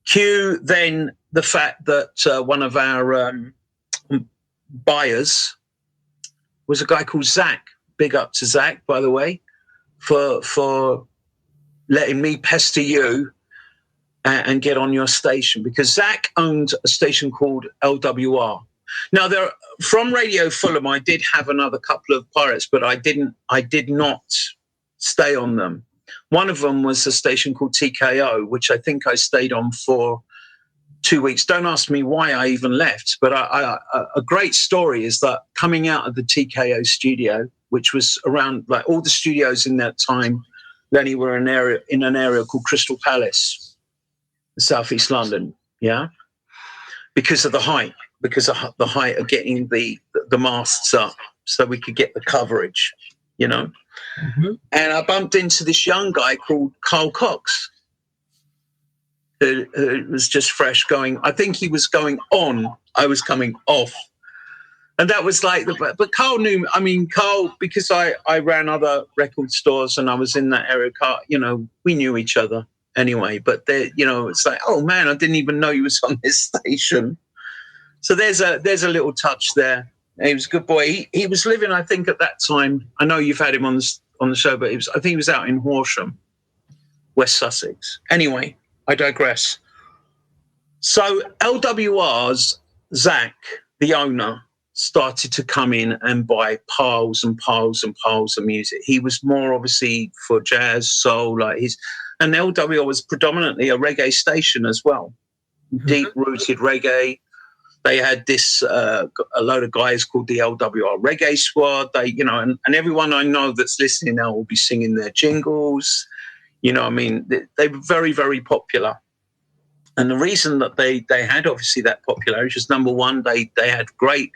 Cue then the fact that one of our buyers was a guy called Zach. Big up to Zach, by the way, for letting me pester you and get on your station, because Zach owned a station called LWR. Now, from Radio Fulham, I did have another couple of pirates, but I did not stay on them. One of them was a station called TKO, which I think I stayed on for 2 weeks. Don't ask me why I even left, but a great story is that coming out of the TKO studio, which was around, like, all the studios in that time, Lenny, were in an area called Crystal Palace, Southeast London, yeah, because of the height of getting the masts up so we could get the coverage, you know. Mm-hmm. And I bumped into this young guy called Carl Cox, who was just fresh going. I think he was going on, I was coming off. And that was like, but Carl knew, I mean, Carl, because I ran other record stores and I was in that area, Carl, you know, we knew each other anyway, but you know, it's like, oh man, I didn't even know he was on this station. So there's a little touch there. He was a good boy. He was living, I think, at that time. I know you've had him on the show, but I think he was out in Horsham, West Sussex. Anyway, I digress. So LWR's Zach, the owner, started to come in and buy piles and piles and piles of music. He was more obviously for jazz, soul, and LWR was predominantly a reggae station as well, deep-rooted reggae. They had this a load of guys called the LWR Reggae Squad. They, you know, and everyone I know that's listening now will be singing their jingles. You know, I mean, they were very, very popular. And the reason that they had obviously that popularity is, number one, they had great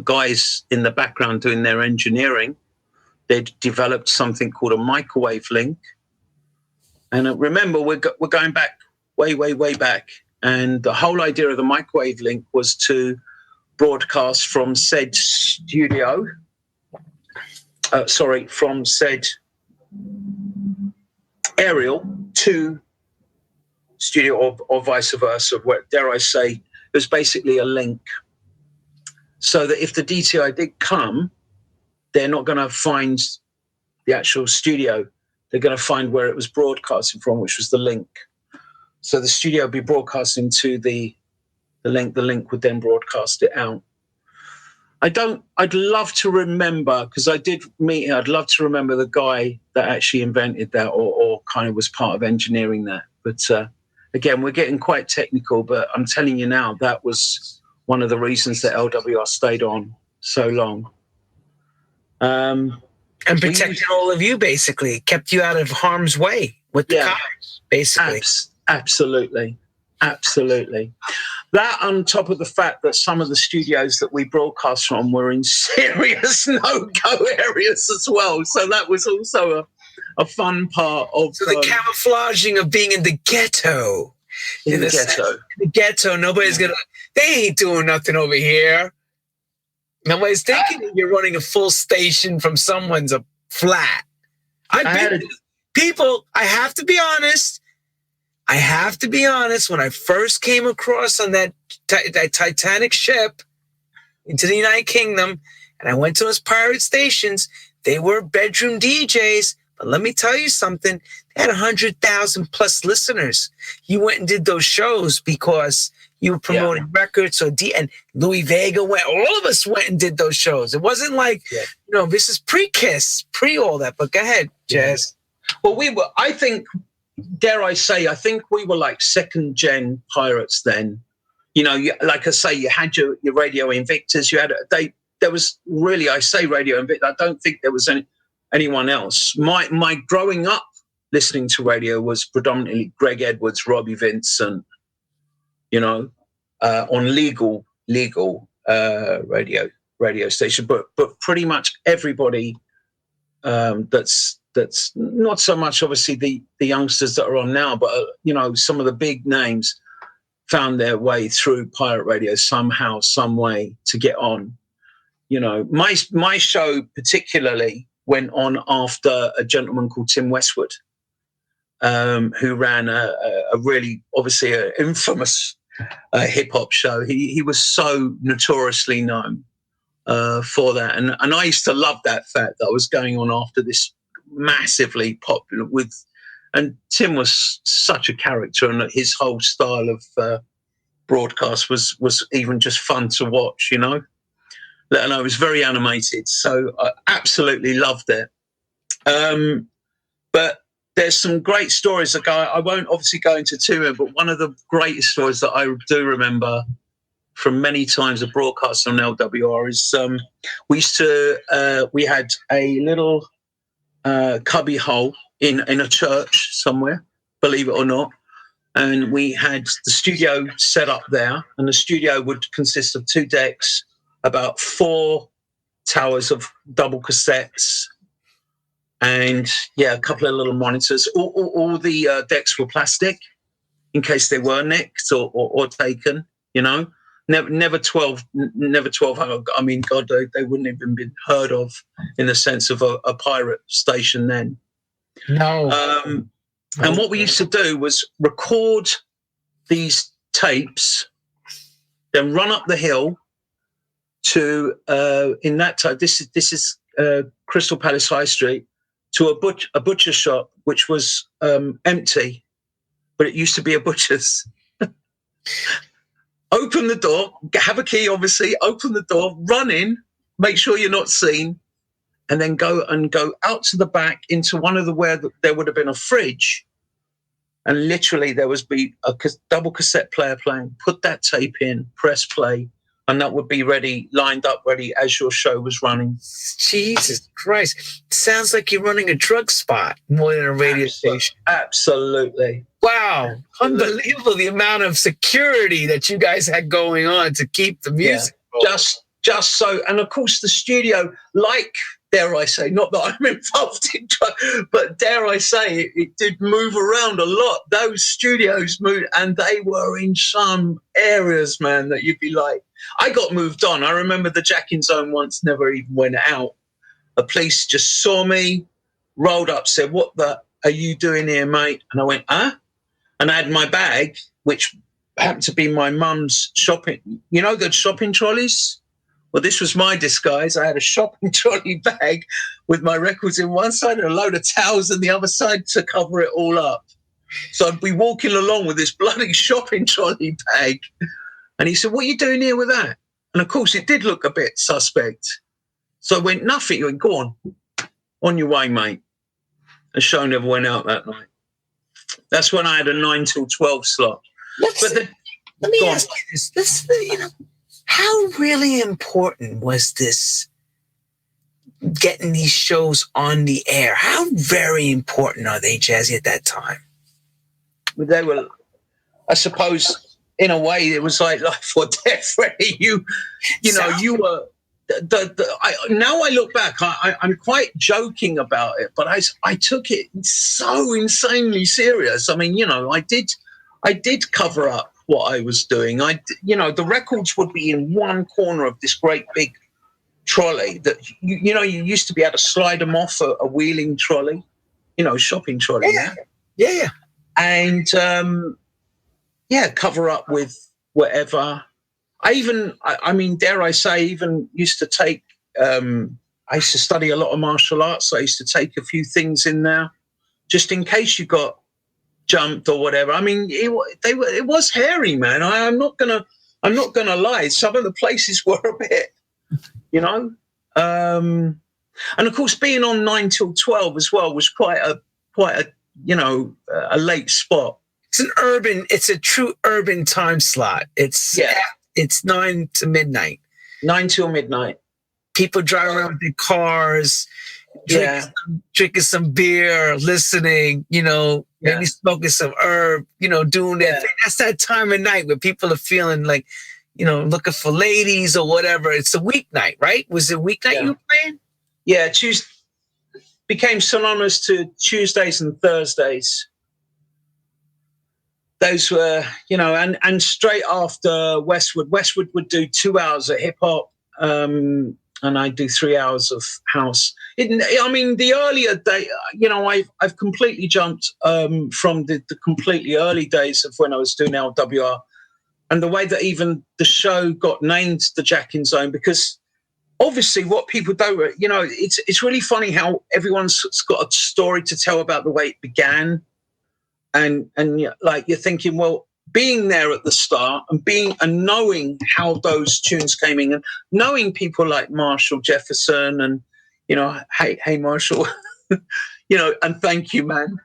guys in the background doing their engineering. They'd developed something called a microwave link. And remember, we're going back way, way, way back. And the whole idea of the microwave link was to broadcast from said studio, from said aerial to studio, or vice versa. Where, dare I say, it was basically a link. So that if the DTI did come, they're not going to find the actual studio. They're going to find where it was broadcasting from, which was the link. So the studio would be broadcasting to the link. The link would then broadcast it out. I'd love to remember, because I did meet him, I'd love to remember the guy that actually invented that or kind of was part of engineering that. But again, we're getting quite technical, but I'm telling you now, that was one of the reasons that LWR stayed on so long. And protected all of you, basically. Kept you out of harm's way with the cops, basically. Absolutely. That, on top of the fact that some of the studios that we broadcast from were in serious no-go areas as well. So that was also a fun part of... So the camouflaging of being in the ghetto. In the ghetto, nobody's going to... They ain't doing nothing over here. Nobody's thinking you're running a full station from someone's flat. People, I have to be honest, when I first came across on that Titanic ship into the United Kingdom, and I went to those pirate stations, they were bedroom DJs. But let me tell you something, they had 100,000 plus listeners. You went and did those shows because you were promoting records, and Louis Vega went. All of us went and did those shows. It wasn't like, this is pre-Kiss, all that. But go ahead, Jazz. Well, we were, I think, dare I say, I think we were like second gen pirates then. You know, like I say, you had your Radio Invictus. There was really, I say Radio Invictus. I don't think there was anyone else. My growing up listening to radio was predominantly Greg Edwards, Robbie Vincent. You know, on legal radio station, but pretty much everybody that's not so much obviously the youngsters that are on now, but some of the big names found their way through pirate radio somehow, some way to get on. You know, my show particularly went on after a gentleman called Tim Westwood. who ran a really, obviously, an infamous hip hop show. He was so notoriously known for that, and I used to love that fact that I was going on after this massively popular and Tim was such a character, and his whole style of broadcast was even just fun to watch, you know. Let alone it was very animated, so I absolutely loved it. But there's some great stories that I won't obviously go into too many, but one of the greatest stories that I do remember from many times of broadcasts on LWR is we had a little cubby hole in a church somewhere, believe it or not, and we had the studio set up there, and the studio would consist of 2 decks, about 4 towers of double cassettes, and a couple of little monitors. All the decks were plastic in case they were nicked or taken, you know. Never 12. I mean, God, they wouldn't have even been heard of in the sense of a pirate station then. No. And what we used to do was record these tapes, then run up the hill to in that time. This is Crystal Palace High Street, to a butcher shop which was empty, but it used to be a butcher's. Open the door, have a key, obviously, open the door, run in, make sure you're not seen, and then go out to the back into one of where there would have been a fridge, and literally there would be a double cassette player playing, put that tape in, press play, and that would be ready, lined up ready as your show was running. Jesus Christ. Sounds like you're running a drug spot more than a radio station. Absolutely. Wow. Unbelievable the amount of security that you guys had going on to keep the music going. Just so, and of course the studio, like, dare I say, not that I'm involved in, but dare I say, it did move around a lot. Those studios moved, and they were in some areas, man, that you'd be like, I got moved on. I remember the Jacking Zone once never even went out. The police just saw me, rolled up, said, "What the are you doing here, mate?" And I went, "Huh?" And I had my bag, which happened to be my mum's shopping, you know, the shopping trolleys? Well, this was my disguise. I had a shopping trolley bag with my records in one side and a load of towels in the other side to cover it all up. So I'd be walking along with this bloody shopping trolley bag. And he said, "What are you doing here with that?" And of course, it did look a bit suspect. So I went, "Nothing." He went, "Go on your way, mate." The show never went out that night. That's when I had a 9 till 12 slot. Let me ask you this. You know, how really important was this, getting these shows on the air? How very important are they, Jazzy, at that time? They were, I suppose, in a way, it was like life or death, Freddie. You know, you were. Now I look back, I'm quite joking about it, but I took it so insanely serious. I mean, you know, I did cover up what I was doing. You know, the records would be in one corner of this great big trolley that, you know, you used to be able to slide them off a wheeling trolley, you know, shopping trolley. Yeah. And, cover up with whatever. I mean, dare I say, even used to take, I used to study a lot of martial arts. So I used to take a few things in there just in case you got jumped or whatever. I mean, it was hairy, man. I'm not gonna lie. Some of the places were a bit, you know, and of course being on 9 till 12 as well was quite a you know, a late spot. It's a true urban time slot. It's 9 to midnight. 9 till midnight. People driving around with their cars, drinking some beer, listening, you know, maybe smoking some herb, you know, doing that thing. That's that time of night where people are feeling like, you know, looking for ladies or whatever. It's a weeknight, right? Was it a weeknight you were playing? Yeah, Tuesday became synonymous to Tuesdays and Thursdays. Those were, you know, and straight after Westwood would do 2 hours of hip hop. and I do 3 hours of house. I mean, the earlier day, I've completely jumped from the completely early days of when I was doing LWR, and the way that even the show got named the Jackin Zone, because obviously what people don't, it's really funny how everyone's got a story to tell about the way it began, and like you're thinking, well, being there at the start and knowing how those tunes came in, and knowing people like Marshall Jefferson, and hey Marshall, and thank you, man,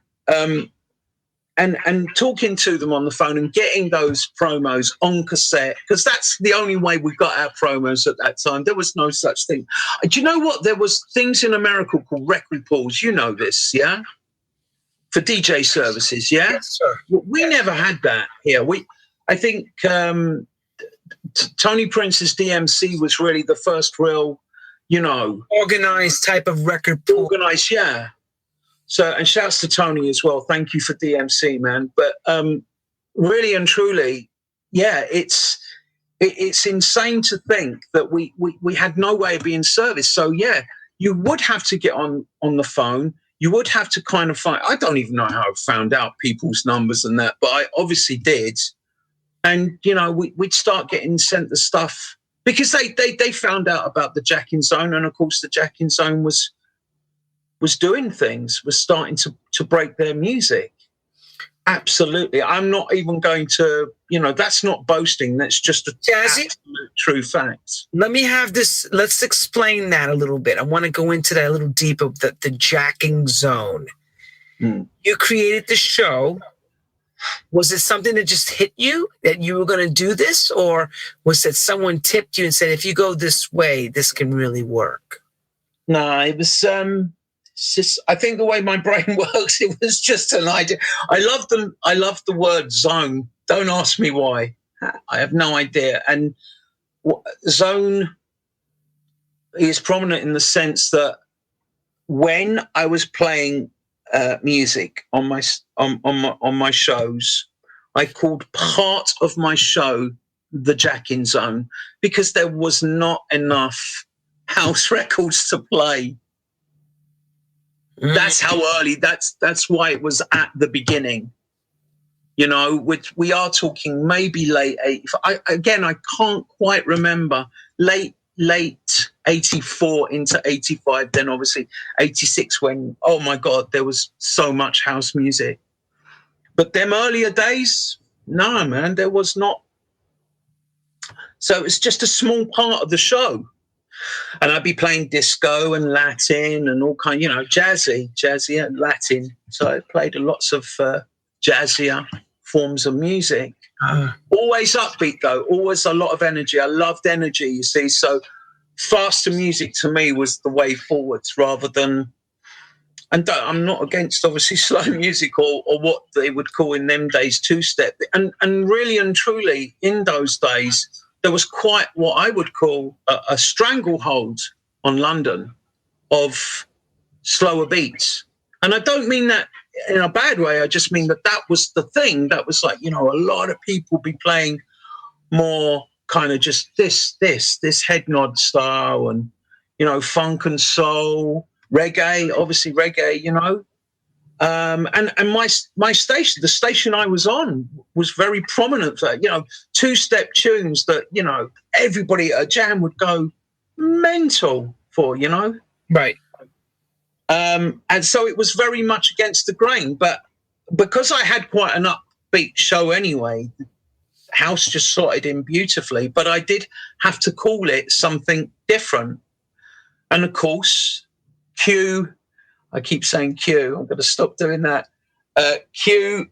and talking to them on the phone and getting those promos on cassette, because that's the only way we got our promos at that time. There was no such thing. Do you know what? There was things in America called record pools. You know this, yeah? For DJ services, yeah? Yes, sir. We never had that here. I think Tony Prince's DMC was really the first real, organized type of record pool. Organized, yeah. So, and shouts to Tony as well. Thank you for DMC, man. But really and truly, yeah, it's insane to think that we had no way of being serviced. So yeah, you would have to get on the phone. You would have to kind of find. I don't even know how I found out people's numbers and that, but I obviously did. And we'd start getting sent the stuff because they found out about the Jackin Zone, and of course the Jackin Zone was doing things, was starting to break their music. Absolutely. I'm not even going to, that's not boasting. That's just a Jazzy, absolute true fact. Let me have this. Let's explain that a little bit. I want to go into that a little deeper, the Jackin Zone. You created the show. Was it something that just hit you that you were going to do this? Or was it someone tipped you and said, if you go this way, this can really work? No, it was, it's just, I think the way my brain works, it was just an idea. I love the word zone. Don't ask me why. I have no idea. And zone is prominent in the sense that when I was playing music on my shows, I called part of my show the Jackin Zone, because there was not enough house records to play. That's how early. That's why it was at the beginning. Which we are talking maybe late 80. I can't quite remember. Late 84 into 85. Then obviously 86 when, oh my God, there was so much house music. But them earlier days, no, man, there was not. So it's just a small part of the show. And I'd be playing disco and Latin and all kind, jazzy and Latin. So I played lots of jazzier forms of music. Always upbeat though, always a lot of energy. I loved energy, you see. So faster music to me was the way forwards rather than, and I'm not against obviously slow music or what they would call in them days two-step. And really and truly in those days, there was quite what I would call a stranglehold on London of slower beats. And I don't mean that in a bad way. I just mean that was the thing. That was like, a lot of people be playing more kind of just this head nod style and, funk and soul, reggae, obviously reggae, and my station, the station I was on, was very prominent for, two-step tunes that, everybody at a jam would go mental for, Right. And so it was very much against the grain. But because I had quite an upbeat show anyway, house just slotted in beautifully. But I did have to call it something different. And of course, Q, I keep saying Q, I'm going to stop doing that. Q,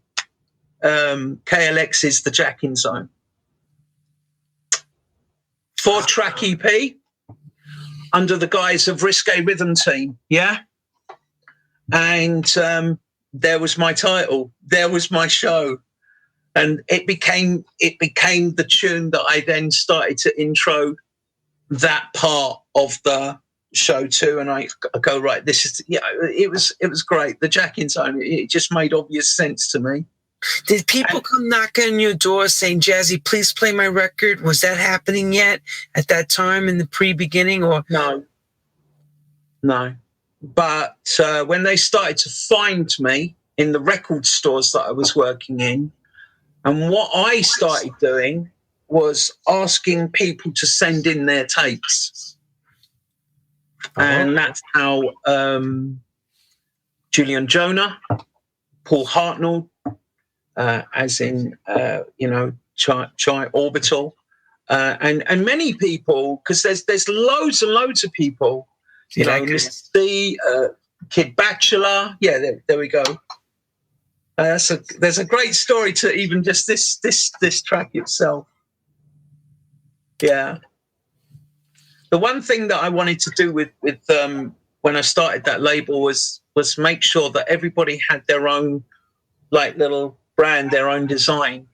KLX is the Jackin Zone. 4-track EP under the guise of Risque Rhythm Team, yeah? And there was my title, there was my show. And it became the tune that I then started to intro that part of the show too. And I go, right, this is, it was great. The Jackin Zone, it just made obvious sense to me. Did people come knocking on your door saying, Jazzy, please play my record? Was that happening yet at that time in the pre-beginning? Or No. But when they started to find me in the record stores that I was working in, and what I started doing was asking people to send in their tapes. And that's how Julian Jonah, Paul Hartnell, as in, Chai Orbital, and many people, because there's loads and loads of people, Mr. C, Kid Bachelor. Yeah, there we go. There's a great story to even just this track itself. Yeah. The one thing that I wanted to do with when I started that label was make sure that everybody had their own like little brand, their own design.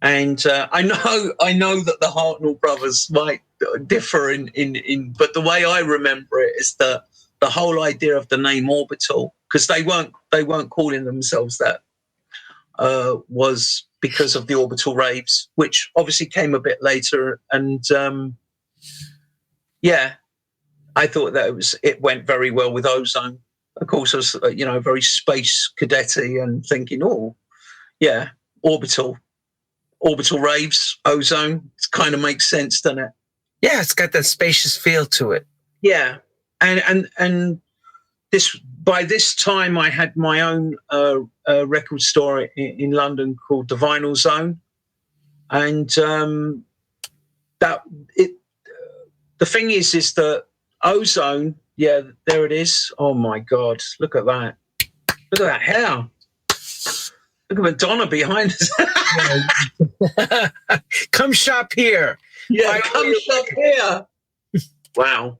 And I know that the Hartnell brothers might differ in, but the way I remember it is that the whole idea of the name Orbital, because they weren't calling themselves that, was because of the Orbital raves, which obviously came a bit later. And I thought that it went very well with OHZone. Of course, I was very space cadetty and thinking, Orbital raves, OHZone. It kind of makes sense, doesn't it? Yeah, it's got that spacious feel to it. Yeah, and by this time I had my own record store in London called the Vinyl Zone, and the thing is that OHZone, yeah, there it is. Oh my God, look at that! Look at that hair! Look at Madonna behind us. Come shop here. Yeah, come shop here. Wow.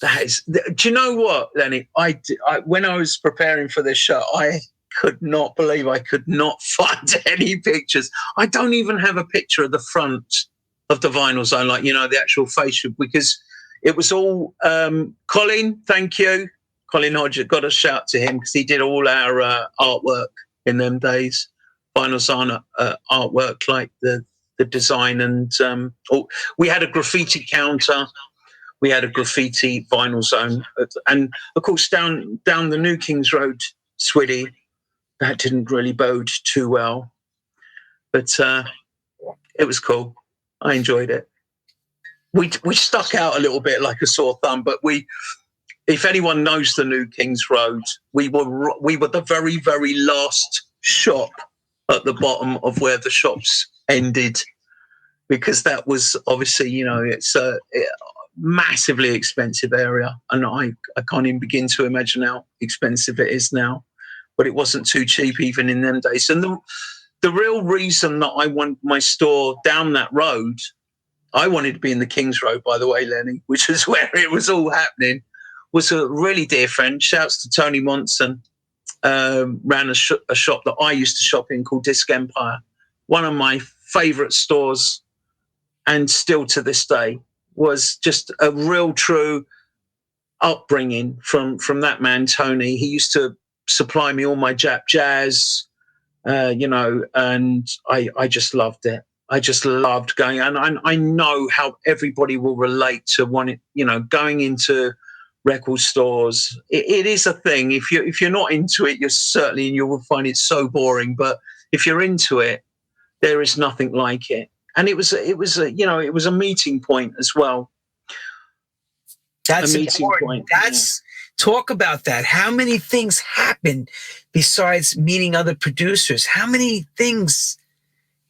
That is. Do you know what, Lenny? I when I was preparing for this show, I could not believe I could not find any pictures. I don't even have a picture of the front of the Vinyl Zone, like the actual facial, because it was all Colin. Thank you, Colin Hodge. Got a shout to him because he did all our artwork in them days. Vinyl Zone artwork, like the design, and we had a graffiti counter. We had a graffiti Vinyl Zone, and of course down the New Kings Road, Swiddy, that didn't really bode too well, but it was cool. I enjoyed it. We stuck out a little bit like a sore thumb, but if anyone knows the New Kings Road, we were the very, very last shop at the bottom of where the shops ended, because that was obviously it's a massively expensive area, and I can't even begin to imagine how expensive it is now, but it wasn't too cheap even in them days. And the real reason that I want my store down that road, I wanted to be in the Kings Road, by the way, Lenny, which is where it was all happening, was a really dear friend. Shouts to Tony Monson, ran a shop that I used to shop in called Disc Empire, one of my favourite stores, and still to this day, was just a real true upbringing from that man, Tony. He used to supply me all my Jap jazz, and I just loved it. I just loved going, and I know how everybody will relate to going into record stores. It is a thing. If you're not into it, you will find it so boring. But if you're into it, there is nothing like it. And it was a meeting point as well. That's important. Talk about that. How many things happen besides meeting other producers? How many things,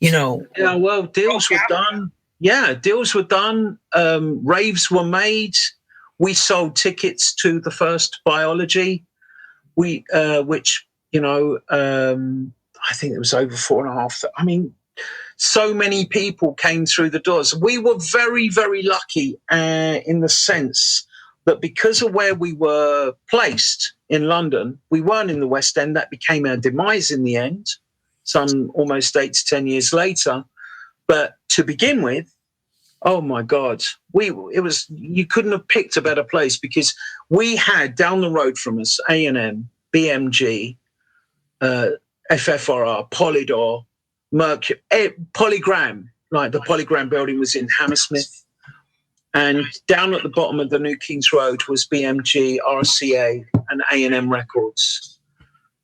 Yeah, well, deals were done. Yeah, deals were done. Raves were made. We sold tickets to the first Biology. Which I think it was over 4.5. I mean, so many people came through the doors. We were very, very lucky in the sense that because of where we were placed in London, we weren't in the West End. That became our demise in the end, some almost 8 to 10 years later. But to begin with, oh my God, you couldn't have picked a better place, because we had down the road from us A&M, BMG, FFRR, Polydor, Mercury, Polygram. Like the Polygram building was in Hammersmith. And down at the bottom of the New Kings Road was BMG, RCA, and A&M Records.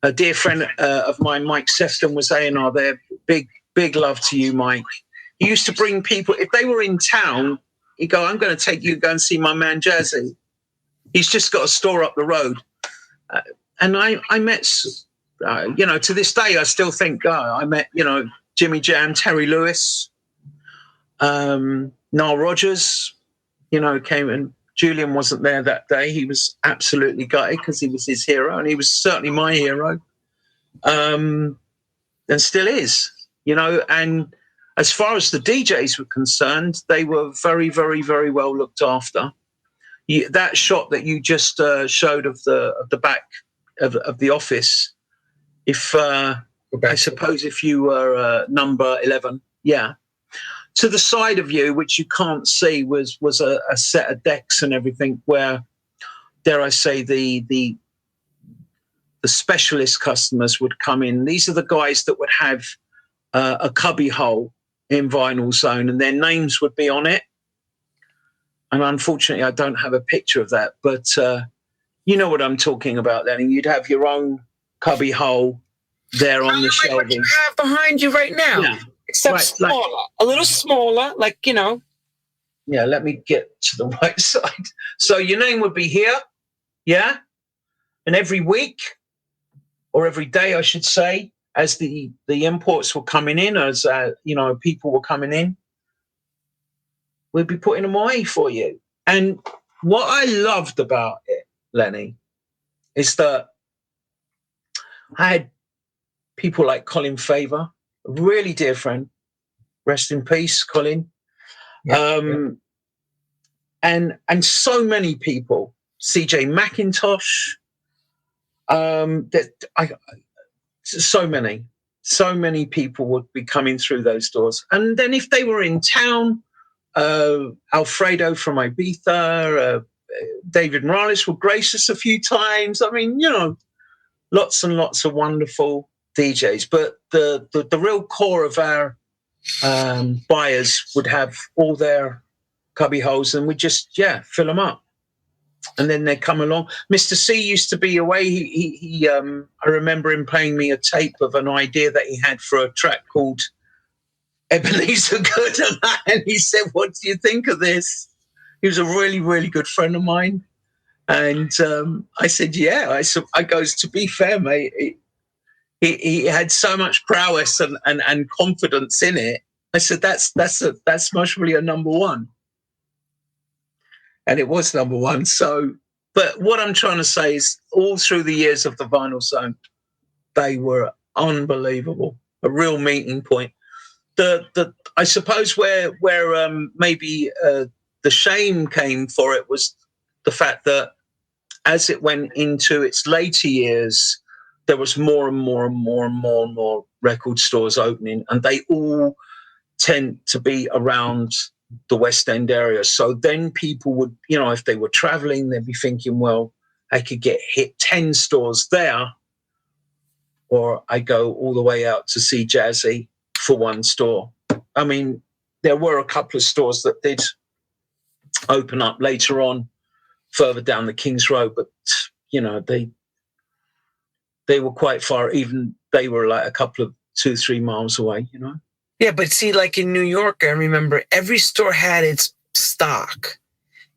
A dear friend of mine, Mike Sefton, was A&R there. Big love to you, Mike. He used to bring people, if they were in town, he'd go, I'm going to take you to go and see my man Jazzy. He's just got a store up the road. And I met, to this day, I still think, I met, Jimmy Jam, Terry Lewis, Nile Rodgers, came, and Julian wasn't there that day. He was absolutely gutted because he was his hero, and he was certainly my hero, and still is, and as far as the DJs were concerned, they were very, very, very well looked after. That shot that you just showed of the back of the office, I suppose if you were number 11, yeah, to the side of you, which you can't see, was a set of decks and everything where, dare I say, the specialist customers would come in. These are the guys that would have a cubby hole in Vinyl Zone, and their names would be on it. And unfortunately, I don't have a picture of that, but you know what I'm talking about then. And you'd have your own cubby hole there on the shelving. What you have behind you right now, yeah. Except right, smaller, a little smaller, Yeah, let me get to the right side. So your name would be here, yeah? And every week, or every day, I should say, as the imports were coming in, as people were coming in, we'd be putting them away for you. And what I loved about it, Lenny, is that I had people like Colin Favor, a really dear friend, rest in peace, Colin. And so many people, CJ McIntosh, so many people would be coming through those doors. And then if they were in town, Alfredo from Ibiza, David Morales would grace us a few times. I mean, lots and lots of wonderful DJs. But the real core of our buyers would have all their cubby holes, and we'd just, fill them up. And then they'd come along. Mr. C used to be away. He I remember him playing me a tape of an idea that he had for a track called Ebenezer Good, and he said, "What do you think of this?" He was a really, really good friend of mine, and I said, "Yeah." I goes, "To be fair, mate, he had so much prowess and confidence in it." I said, "That's most really a number one," and it was number one. So, but what I'm trying to say is, all through the years of the Vinyl Zone, they were unbelievable, a real meeting point. I suppose where maybe the shame came for it was the fact that as it went into its later years, there was more and more and more and more and more record stores opening, and they all tend to be around the West End area. So then people would, if they were traveling, they'd be thinking, well, I could hit 10 stores there, or I go all the way out to see Jazzy for one store. I mean, there were a couple of stores that did open up later on further down the King's Road, but they were quite far. Even they were like a couple of 2-3 miles away, Yeah, but see, like in New York, I remember every store had its stock.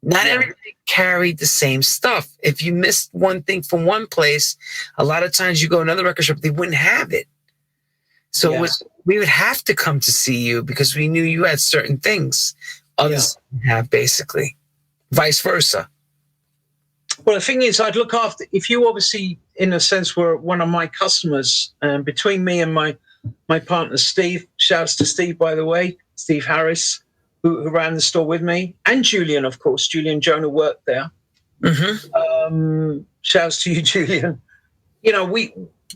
Not everybody carried the same stuff. If you missed one thing from one place, a lot of times you go to another record shop, they wouldn't have it. So we would have to come to see you because we knew you had certain things others didn't have, basically. Vice versa. Well, the thing is, I'd look after, if you obviously, in a sense, were one of my customers, between me and my partner, Steve, shouts to Steve, by the way, Steve Harris, who ran the store with me, and Julian, of course. Julian Jonah worked there. Mm-hmm. Shouts to you, Julian.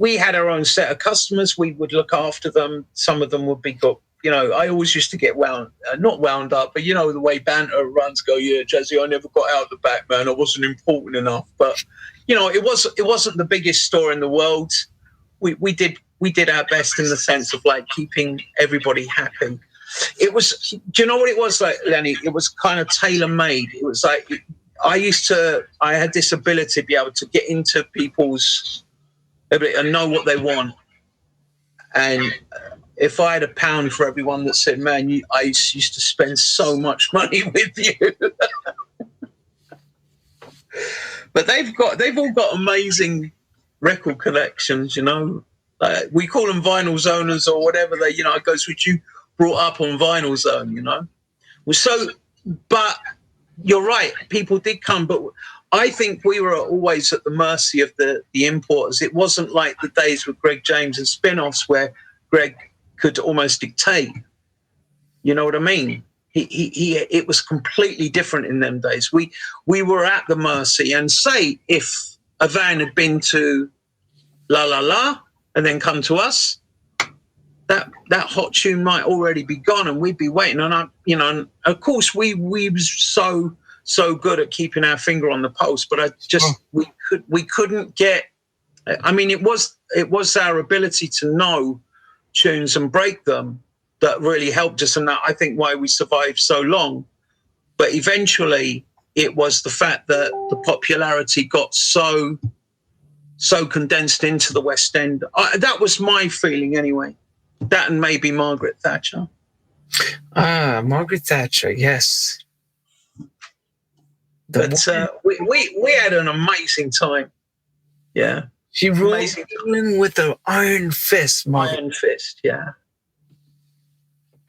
We had our own set of customers. We would look after them. Some of them would be I always used to get not wound up, but the way banter runs go, Jazzy, I never got out the back, man. I wasn't important enough. But, it wasn't the biggest store in the world. We did we did our best in the sense of like keeping everybody happy. It was, do you know what it was like, Lenny? It was kind of tailor-made. It was like, I had this ability to be able to get into people's, and know what they want. And if I had £1 for everyone that said, man, I used to spend so much money with you. But they've all got amazing record collections, you know. We call them vinyl zoners or whatever they, you know, it goes with you brought up on Vinyl Zone, you know. So, but you're right, people did come, but I think we were always at the mercy of the importers. It wasn't like the days with Greg James and spin-offs where Greg could almost dictate. You know what I mean? It was completely different in them days. We were at the mercy, and say if a van had been to La La La and then come to us, that hot tune might already be gone, and we'd be waiting. And and of course we was so good at keeping our finger on the pulse, but we couldn't get. I mean, it was our ability to know tunes and break them that really helped us, and that I think why we survived so long. But eventually, it was the fact that the popularity got so condensed into the West End. That was my feeling anyway. That and maybe Margaret Thatcher. Margaret Thatcher, yes. But we had an amazing time. Yeah. She ruled with an iron fist, Margaret. Iron fist, yeah.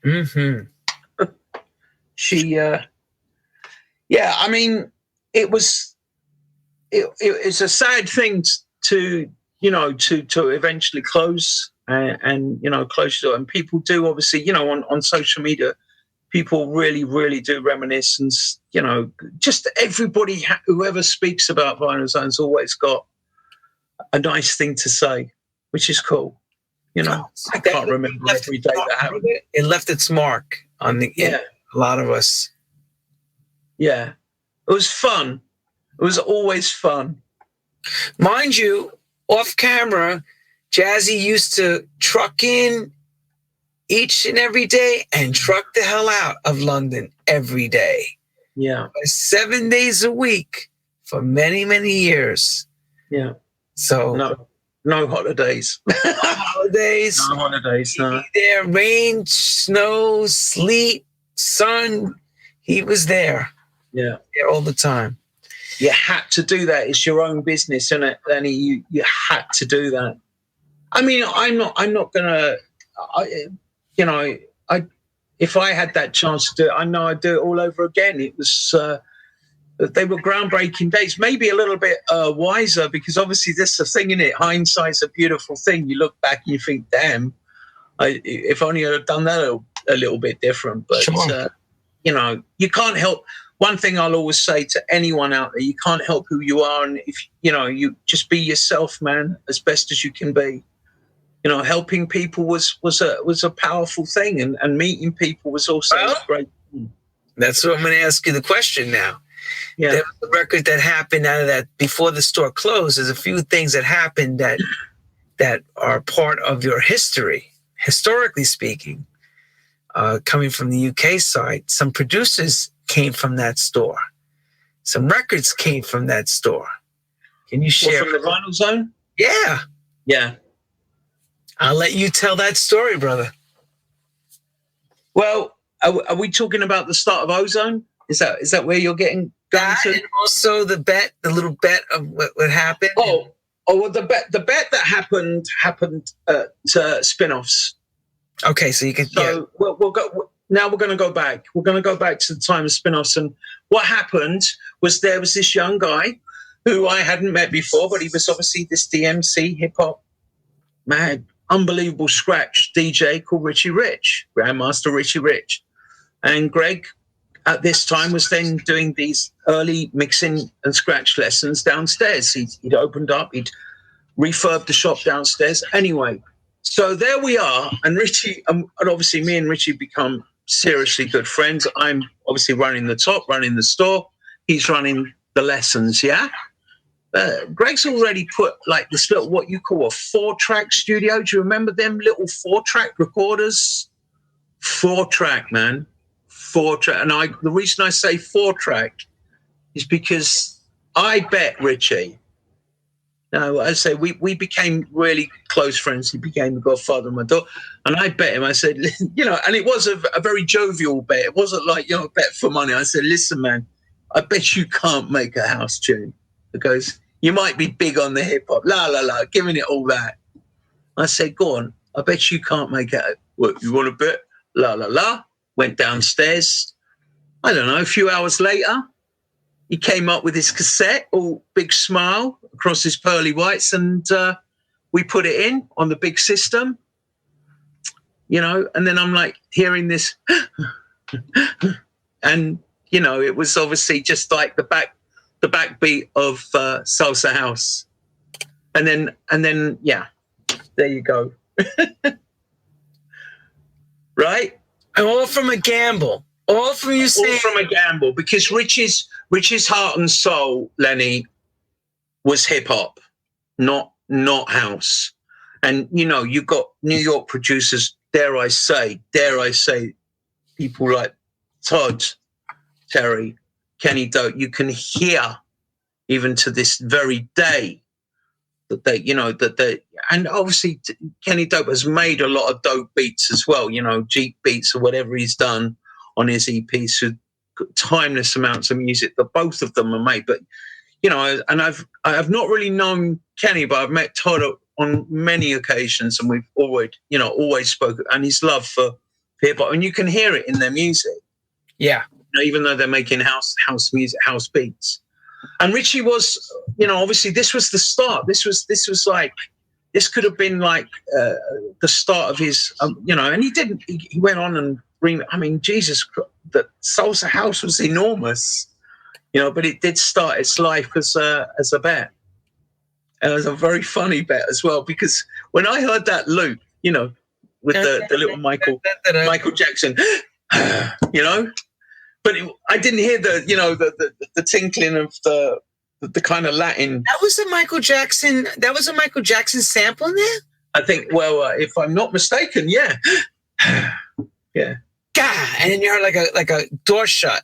Mm-hmm. She, I mean, it was a sad thing to eventually close and close it. And people do obviously, on social media, people really, really do reminisce, and just everybody, whoever speaks about Vinyl Zone's always got a nice thing to say, which is cool. I can't remember every day that happened. It left its mark on a lot of us. Yeah, it was fun. It was always fun. Mind you, off camera, Jazzy used to truck in each and every day and truck the hell out of London every day. Yeah. 7 days a week for many, many years. Yeah. So no holidays. No holidays. No holidays, no. There, rain, snow, sleet, sun. He was there. Yeah. There all the time. You had to do that. It's your own business, isn't it, Lenny? You had to do that. I mean, I'm not gonna if I had that chance to do it, I know I'd do it all over again. It was they were groundbreaking days, maybe a little bit wiser, because obviously this is the thing, isn't it? Hindsight's a beautiful thing. You look back and you think, damn, if only I'd have done that a little bit different. But, sure. You can't help. One thing I'll always say to anyone out there, you can't help who you are. And if, you just be yourself, man, as best as you can be. Helping people was a powerful thing, and meeting people was also a great thing. That's what I'm going to ask you the question now. Yeah. There was a record that happened out of that before the store closed. There's a few things that happened that are part of your history, historically speaking, coming from the UK side. Some producers came from that store. Some records came from that store. Can you share? From the Vinyl Zone? Yeah. Yeah. I'll let you tell that story, brother. Well, are we talking about the start of OHZone? Is that where you're getting going to? And also the little bet of what happened. Well, the bet that happened at spin-offs. Okay, so you can. So we'll go. Now we're going to go back. We're going to go back to the time of spin-offs, and what happened was there was this young guy who I hadn't met before, but he was obviously this DMC hip hop mad, unbelievable scratch DJ called Richie Rich, Grandmaster Richie Rich, and Greg at this time was then doing these early mixing and scratch lessons downstairs. He'd opened up, he'd refurbed the shop downstairs. Anyway, so there we are, and Richie, and obviously me and Richie become seriously good friends. I'm obviously running the store. He's running the lessons, yeah? Greg's already put like this little, what you call a 4-track studio. Do you remember them little 4-track recorders? 4-track, man. 4-track. And the reason I say 4-track is because I bet Richie, no, I say we became really close friends. He became the godfather of my daughter. And I bet him, I said, and it was a very jovial bet. It wasn't like, a bet for money. I said, listen, man, I bet you can't make a house tune because you might be big on the hip hop, giving it all that. I said, go on, I bet you can't make it. What, you want a bet? Went downstairs. I don't know, a few hours later, he came up with his cassette, all big smile across his pearly whites, and we put it in on the big system, and then I'm like hearing this, and, it was obviously just like the backbeat of Salsa House. And then, yeah, there you go. Right? All from a gamble. All from you saying. All from a gamble, because Rich's heart and soul, Lenny, was hip hop, not house. And you've got New York producers, dare I say, people like Todd, Terry, Kenny Dope. You can hear even to this very day that they, and obviously Kenny Dope has made a lot of dope beats as well, Jeep beats or whatever he's done on his EPs, so timeless amounts of music that both of them are made. But and I've not really known Kenny, but I've met Todd on many occasions, and we've always spoken, and his love for hip hop, and you can hear it in their music. Yeah, even though they're making house music, house beats. And Richie was, obviously this was the start. This was like, this could have been like the start of his, and he didn't. He went on and Jesus, the Salsa House was enormous, but it did start its life as a bet. And it was a very funny bet as well, because when I heard that loop, with the little Michael Jackson, but I didn't hear the tinkling of the kind of Latin. That was a Michael Jackson. That was a Michael Jackson sample in there. I think. Well, if I'm not mistaken, yeah, yeah. God, and then you heard like a door shut.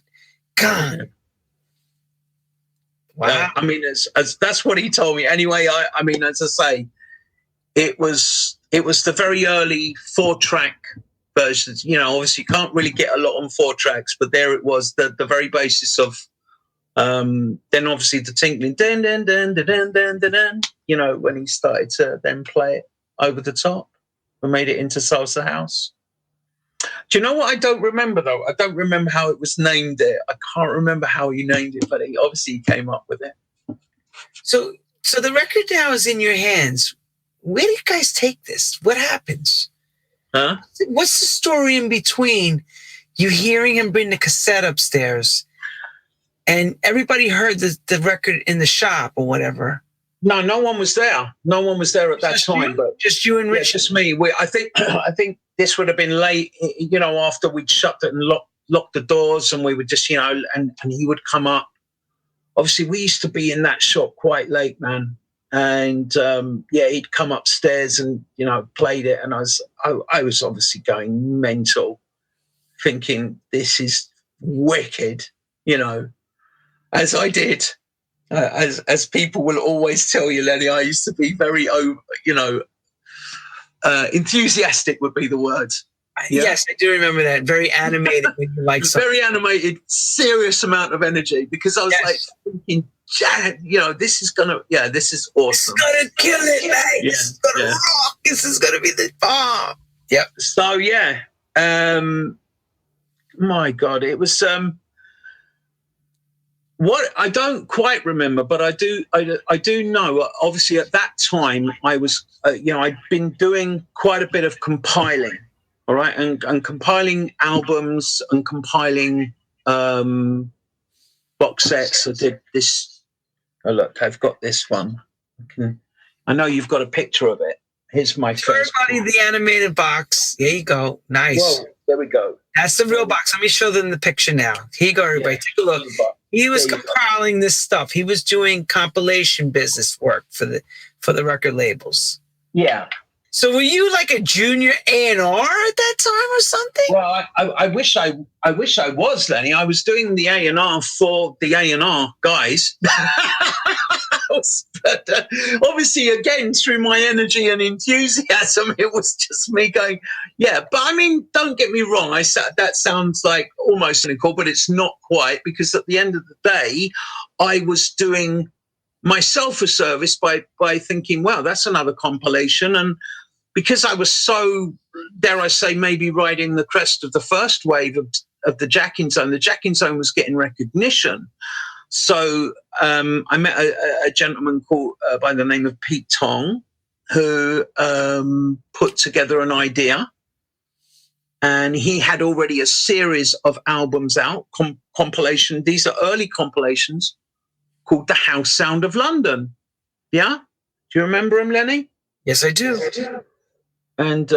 God. Wow. As that's what he told me. Anyway, as I say, it was the very early 4-track versions. Obviously you can't really get a lot on 4 tracks, but there it was, the very basis of then obviously the tinkling, dun, dun, dun, dun, dun, dun, dun, dun, when he started to then play it over the top and made it into Salsa House. Do you know what I don't remember though? I don't remember how it was named there. I can't remember how he named it, but he obviously came up with it. So the record now is in your hands. Where do you guys take this? What happens? Huh? What's the story in between you hearing him bring the cassette upstairs and everybody heard the record in the shop or whatever? No one was there. No one was there at that time. But just you and Rich? Yeah, just me. I think this would have been late, after we'd shut it and locked the doors, and we would just, and he would come up. Obviously, we used to be in that shop quite late, man. And he'd come upstairs and played it, and I was obviously going mental, thinking this is wicked, as I did, as people will always tell you, Lenny. I used to be very enthusiastic would be the word. Yeah? Yes, I do remember that. Very animated when you like something. Very animated, serious amount of energy, because I was like thinking, this is awesome. It's gonna kill it, man. Yeah, it's gonna rock. This is gonna be the bomb. Yep. So my God, it was what I don't quite remember, but I do know. Obviously, at that time, I was I'd been doing quite a bit of compiling, all right, and compiling albums and compiling box sets. I did this. Oh, look, I've got this one. I know you've got a picture of it. Here's my first. Everybody, the animated box. There you go. Nice. Well, There we go. That's the real box. Let me show them the picture now. Here you go, everybody. Take a look. He was compiling this stuff. He was doing compilation business work for the record labels. Yeah. So were you like a junior A&R at that time or something? Well, I wish I was, Lenny. I was doing the A&R for the A&R guys. But obviously, again, through my energy and enthusiasm, it was just me going, yeah. But I mean, don't get me wrong. That sounds like almost cynical, but it's not quite, because at the end of the day, I was doing myself a service by thinking, wow, that's another compilation. And because I was so, dare I say, maybe riding the crest of the first wave of the Jacking Zone was getting recognition. So I met a gentleman called by the name of Pete Tong, who put together an idea, and he had already a series of albums out, compilation. These are early compilations called The House Sound of London. Yeah, do you remember him, Lenny? Yes, I do. And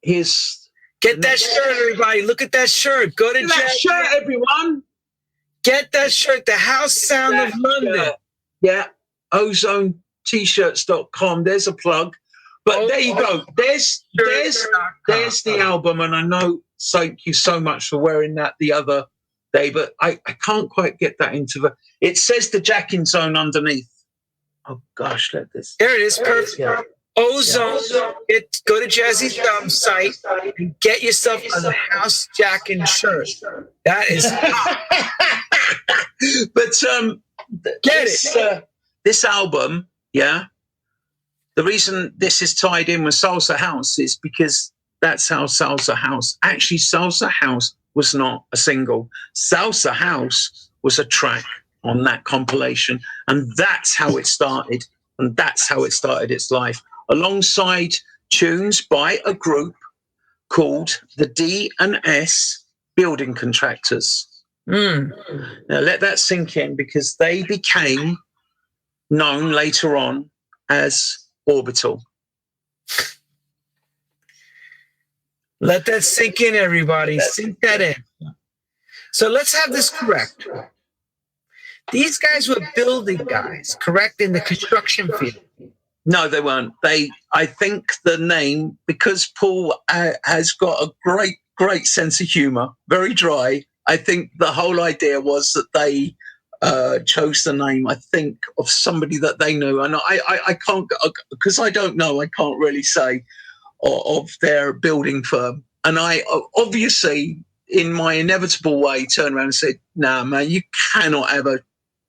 here's get that shirt, everybody. Look at that shirt. Go to that shirt, everyone. Get that shirt, The House Sound of London. Yeah, OHZoneT-shirts.com. There's a plug. But there you go. There's the album, and I know, thank you so much for wearing that the other day, but I can't quite get that into the... It says the Jacking Zone underneath. Oh, gosh, let this... There it is, perfect. Yeah. OHZone, go to Jazzy's site and get yourself a House Jacking shirt. That is but this album, yeah, the reason this is tied in with Salsa House is because that's how Salsa House, actually Salsa House was not a single. Salsa House was a track on that compilation, and that's how it started, and that's how it started its life, alongside tunes by a group called the D&S Building Contractors. Now let that sink in, because they became known later on as Orbital. Let that sink in, everybody. Sink that in. So let's have this correct. These guys were building guys, correct, in the construction field. No, they weren't. I think the name, because Paul has got a great sense of humor, very dry. I think the whole idea was that they chose the name, I think, of somebody that they knew. And I can't, because I don't know, I can't really say of their building firm. And I obviously, in my inevitable way, turned around and said, nah, man, you cannot have a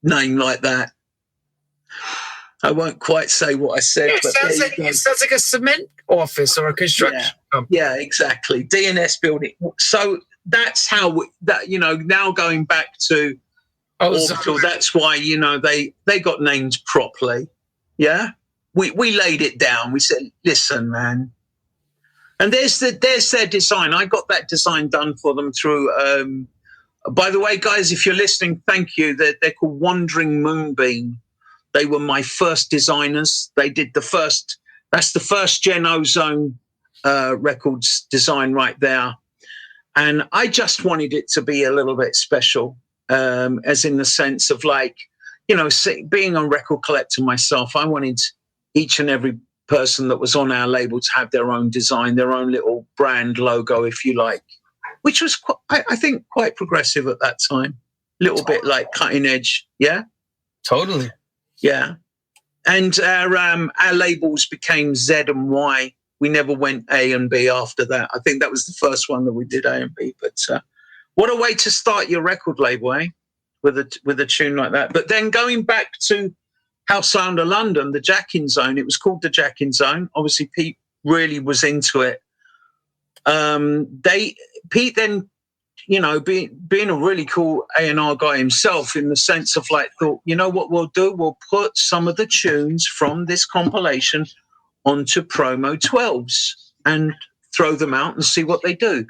name like that. I won't quite say what I said. Yeah, but it sounds like a cement office or a construction company. Yeah, exactly. D&S Building. So that's how, now going back to Orbital, that's why, they got named properly. Yeah? We laid it down. We said, listen, man. And there's their design. I got that design done for them through, by the way, guys, if you're listening, thank you. They're called Wandering Moonbeam. They were my first designers. They did that's the first Gen OHZone Records design right there. And I just wanted it to be a little bit special, as in the sense of being a record collector myself, I wanted each and every person that was on our label to have their own design, their own little brand logo, if you like, which was, I think, quite progressive at that time. A little bit like cutting edge. Yeah? Totally. Yeah. And our labels became Z and Y. We never went A and B after that. I think that was the first one that we did, A and B. But what a way to start your record label, eh? With a tune like that. But then going back to House Sound of London, the Jacking Zone, it was called the Jacking Zone. Obviously, Pete really was into it. Pete then, being a really cool A&R guy himself, in the sense of thought, you know what we'll do? We'll put some of the tunes from this compilation onto promo 12s and throw them out and see what they do.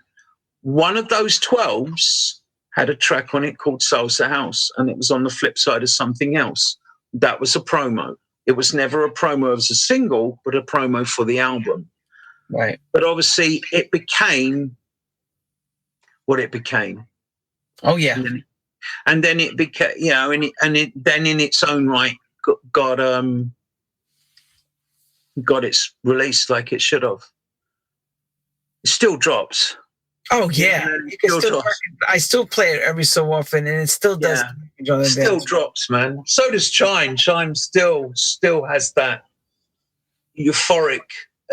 One of those 12s had a track on it called Salsa House, and it was on the flip side of something else. That was a promo. It was never a promo as a single, but a promo for the album. Right. But obviously it became what it became. Oh yeah. And then it became, you know, then in its own right got its release like it should have. It still drops. Oh yeah, you can still I still play it every so often, and it still does. Yeah. Still drops, man. So does Chimes. Chimes still has that euphoric.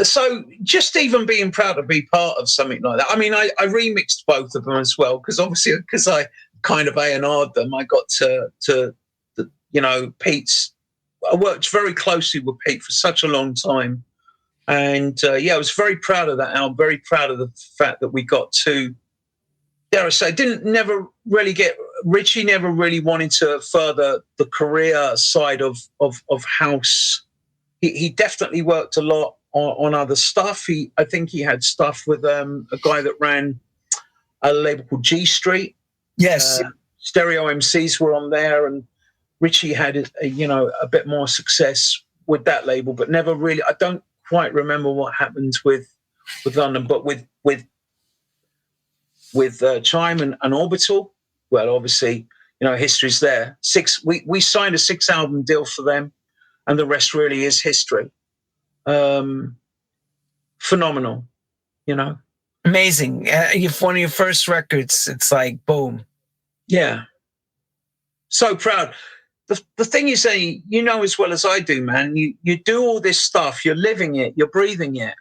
So just even being proud to be part of something like that. I mean, I remixed both of them as well because I kind of A&R'd them. I got to you know, Pete's. I worked very closely with Pete for such a long time. And yeah, I was very proud of that album, very proud of the fact that we got to, dare I say, Richie never really wanted to further the career side of house. He definitely worked a lot on other stuff. I think he had stuff with a guy that ran a label called G Street. Yes. Stereo MCs were on there, and Richie had a bit more success with that label, but never really, I don't quite remember what happened with London, but with Chime and Orbital, well, obviously, you know, history's there. We signed a 6-album deal for them, and the rest really is history. Phenomenal, you know. Amazing. One of your first records, it's like boom. Yeah. So proud. The thing is, you know as well as I do, man, you do all this stuff, you're living it, you're breathing it,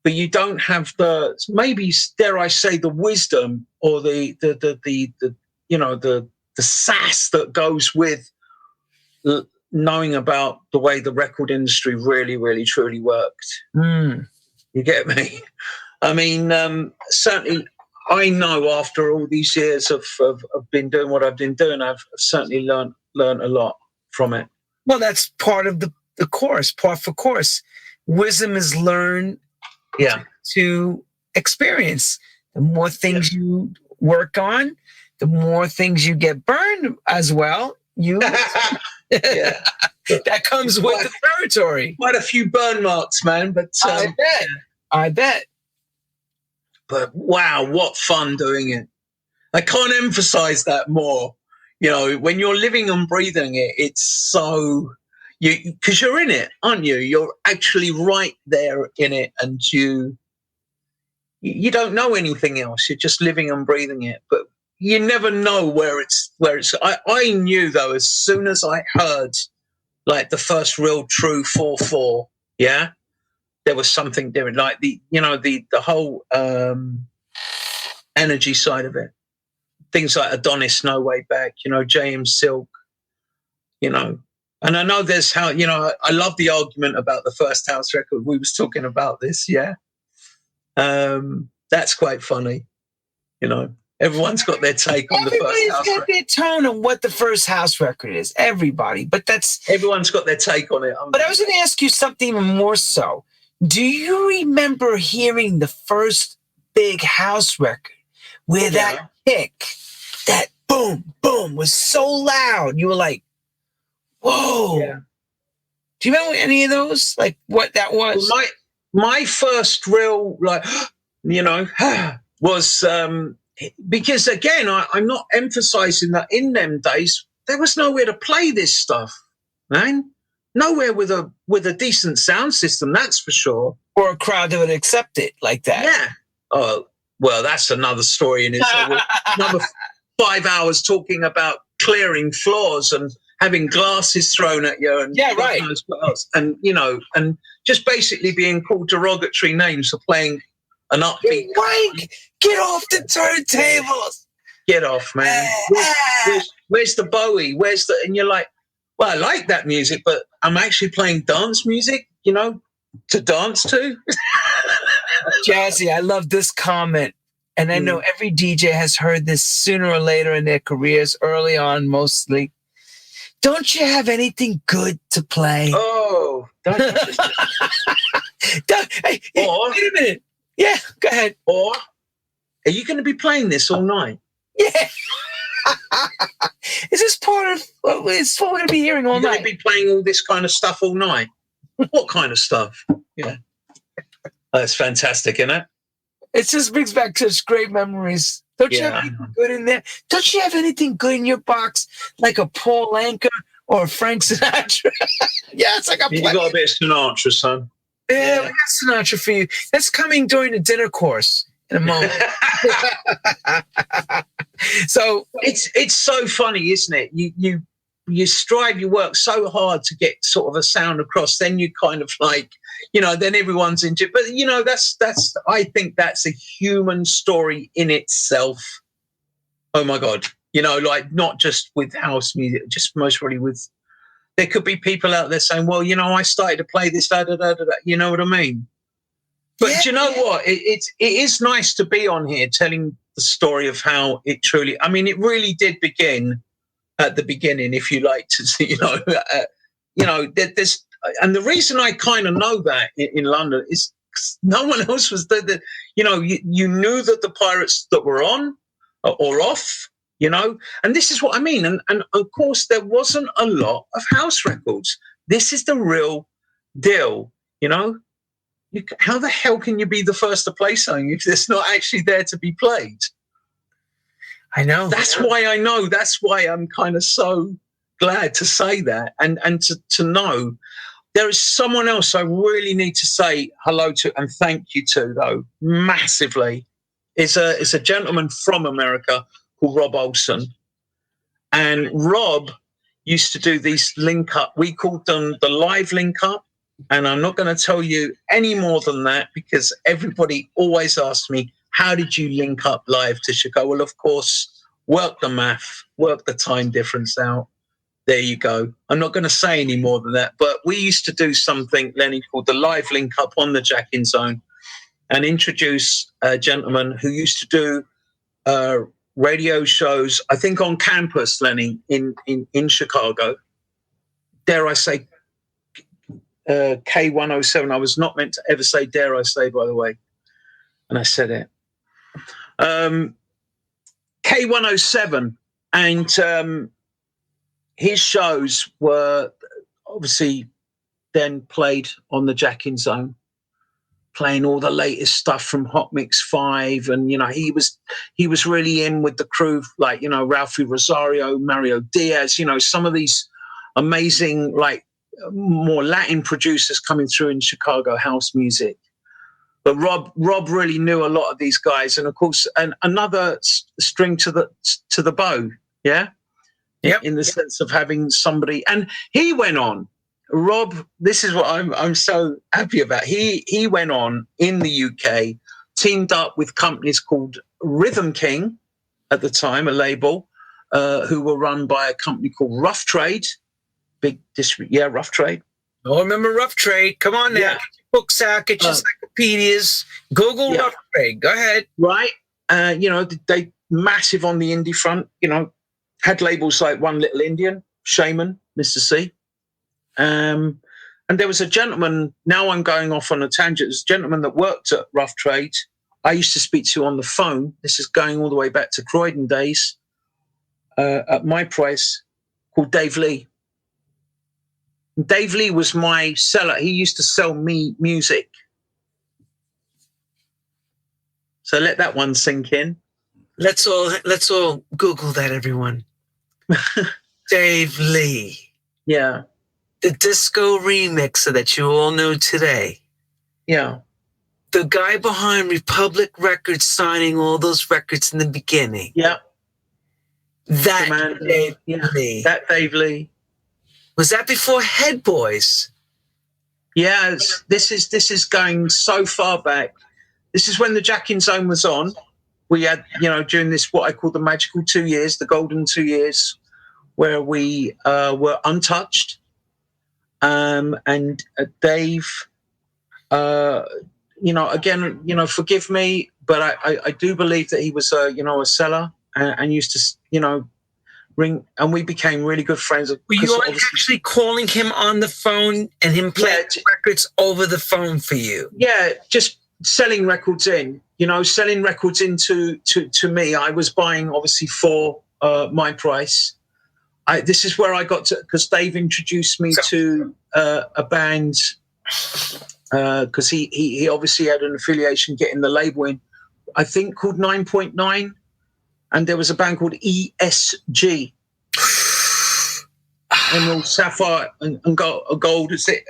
but you don't have the, maybe, dare I say, the wisdom or the you know, the sass that goes with knowing about the way the record industry really, really, truly worked. You get me? I mean, certainly, I know after all these years of been doing what I've been doing, I've certainly learned a lot from it. Well, that's part of the course, par for course. Wisdom is learned to experience. The more things you work on, the more things you get burned as well. That comes with the territory. Quite a few burn marks, man. But I bet. But wow, what fun doing it. I can't emphasize that more. You know, when you're living and breathing it, it's so, because you're in it, aren't you? You're actually right there in it, and you don't know anything else. You're just living and breathing it. But you never know where it's. I knew though, as soon as I heard like the first real true 4/4, yeah, there was something different. Like the whole energy side of it. Things like Adonis, No Way Back, you know, JM Silk, you know. And I know there's how, you know, I love the argument about the first house record. We was talking about this, yeah. That's quite funny, you know. Everyone's got their take on the first house record. Everybody's got their tone on what the first house record is. Everybody. But everyone's got their take on it. But I was going to ask you something even more so. Do you remember hearing the first big house record where that kick, that boom, boom was so loud? You were like, whoa. Yeah. Do you remember any of those? Like what that was? Well, my first real, like, you know, was, because again, I'm not emphasizing that in them days, there was nowhere to play this stuff, man. Nowhere with a decent sound system, that's for sure. Or a crowd that would accept it like that. Yeah. Oh, well, that's another story in itself. Another 5 hours talking about clearing floors and having glasses thrown at you, and right. And you know, and just basically being called derogatory names for playing an upbeat. Get off the turntables. Get off, man. Where's the Bowie? And you're like, well, I like that music, but I'm actually playing dance music, you know, to dance to. Jazzy, I love this comment. And I know every DJ has heard this sooner or later in their careers, early on mostly. Don't you have anything good to play? Oh, don't you just... Hey, wait a minute. Yeah, go ahead. Or are you going to be playing this all night? Yeah. Is this part of what we're going to be hearing all night? You're going to be playing all this kind of stuff all night? What kind of stuff? Yeah. That's fantastic, isn't it? It just brings back such great memories. Don't you have anything good in there? Don't you have anything good in your box, like a Paul Anka or a Frank Sinatra? Yeah, it's like you got a bit of Sinatra, son. Yeah, we got Sinatra for you. That's coming during the dinner course in a moment. So it's so funny, isn't it? You strive, you work so hard to get sort of a sound across. Then you kind of like, then everyone's into it. But that's I think that's a human story in itself. Oh my God, like not just with house music, just most really with. There could be people out there saying, well, I started to play this, da, da, da, da, da. You know what I mean? But do you know what? It is nice to be on here telling the story of how it truly, it really did begin at the beginning, if you like to see, there's, and the reason I kind of know that in London is no one else was there. You knew that the pirates that were on or off, and this is what I mean. And of course, there wasn't a lot of house records. This is the real deal, how the hell can you be the first to play something if it's not actually there to be played? I know. That's why I know. That's why I'm kind of so glad to say that and to know there is someone else I really need to say hello to and thank you to, though, massively. It's a gentleman from America called Rob Olson. And Rob used to do these link up. We called them the live link up. And I'm not going to tell you any more than that because everybody always asks me, how did you link up live to Chicago? Well, of course, work the math, work the time difference out. There you go. I'm not going to say any more than that. But we used to do something, Lenny, called the live link up on the Jack-In Zone and introduce a gentleman who used to do radio shows, I think on campus, Lenny, in Chicago. Dare I say K107. I was not meant to ever say dare I say, by the way. And I said it. K107. And his shows were obviously then played on the Jack-In Zone, playing all the latest stuff from Hot Mix 5. And, he was really in with the crew, like, Ralphie Rosario, Mario Diaz, some of these amazing, like, more Latin producers coming through in Chicago house music. But Rob really knew a lot of these guys, and of course, another string to the bow, yeah, in the sense of having somebody. And he went on, Rob. This is what I'm so happy about. He went on in the UK, teamed up with companies called Rhythm King at the time, a label, who were run by a company called Rough Trade. Big district, Rough Trade. Oh, remember Rough Trade? Come on now, get your books out, get your encyclopedias. Google Rough Trade. Go ahead. Right, they massive on the indie front. Had labels like One Little Indian, Shaman, Mr. C. And there was a gentleman. Now I'm going off on a tangent. There's a gentleman that worked at Rough Trade. I used to speak to on the phone. This is going all the way back to Croydon days. At my price, called Dave Lee. Dave Lee was my seller. He used to sell me music. So let that one sink in. Let's all Google that, everyone. Dave Lee. Yeah. The disco remixer that you all know today. Yeah. The guy behind Republic Records signing all those records in the beginning. Yeah. That Dave Lee. That Dave Lee. Was that before Head Boys? Yeah, this is going so far back. This is when the Jack-In Zone was on. We had, during this, what I call the magical 2 years, the golden 2 years, where we were untouched. And Dave, again, forgive me, but I do believe that he was, a seller and used to, ring, and we became really good friends. Were you actually calling him on the phone and him playing records over the phone for you? Yeah, just selling records in, selling records into to me. I was buying obviously for my price. This is where I got to, because Dave introduced me to a band, because he obviously had an affiliation getting the label in, I think called 9.9. and there was a band called ESG. Emerald, Sapphire, and Gold. Is it?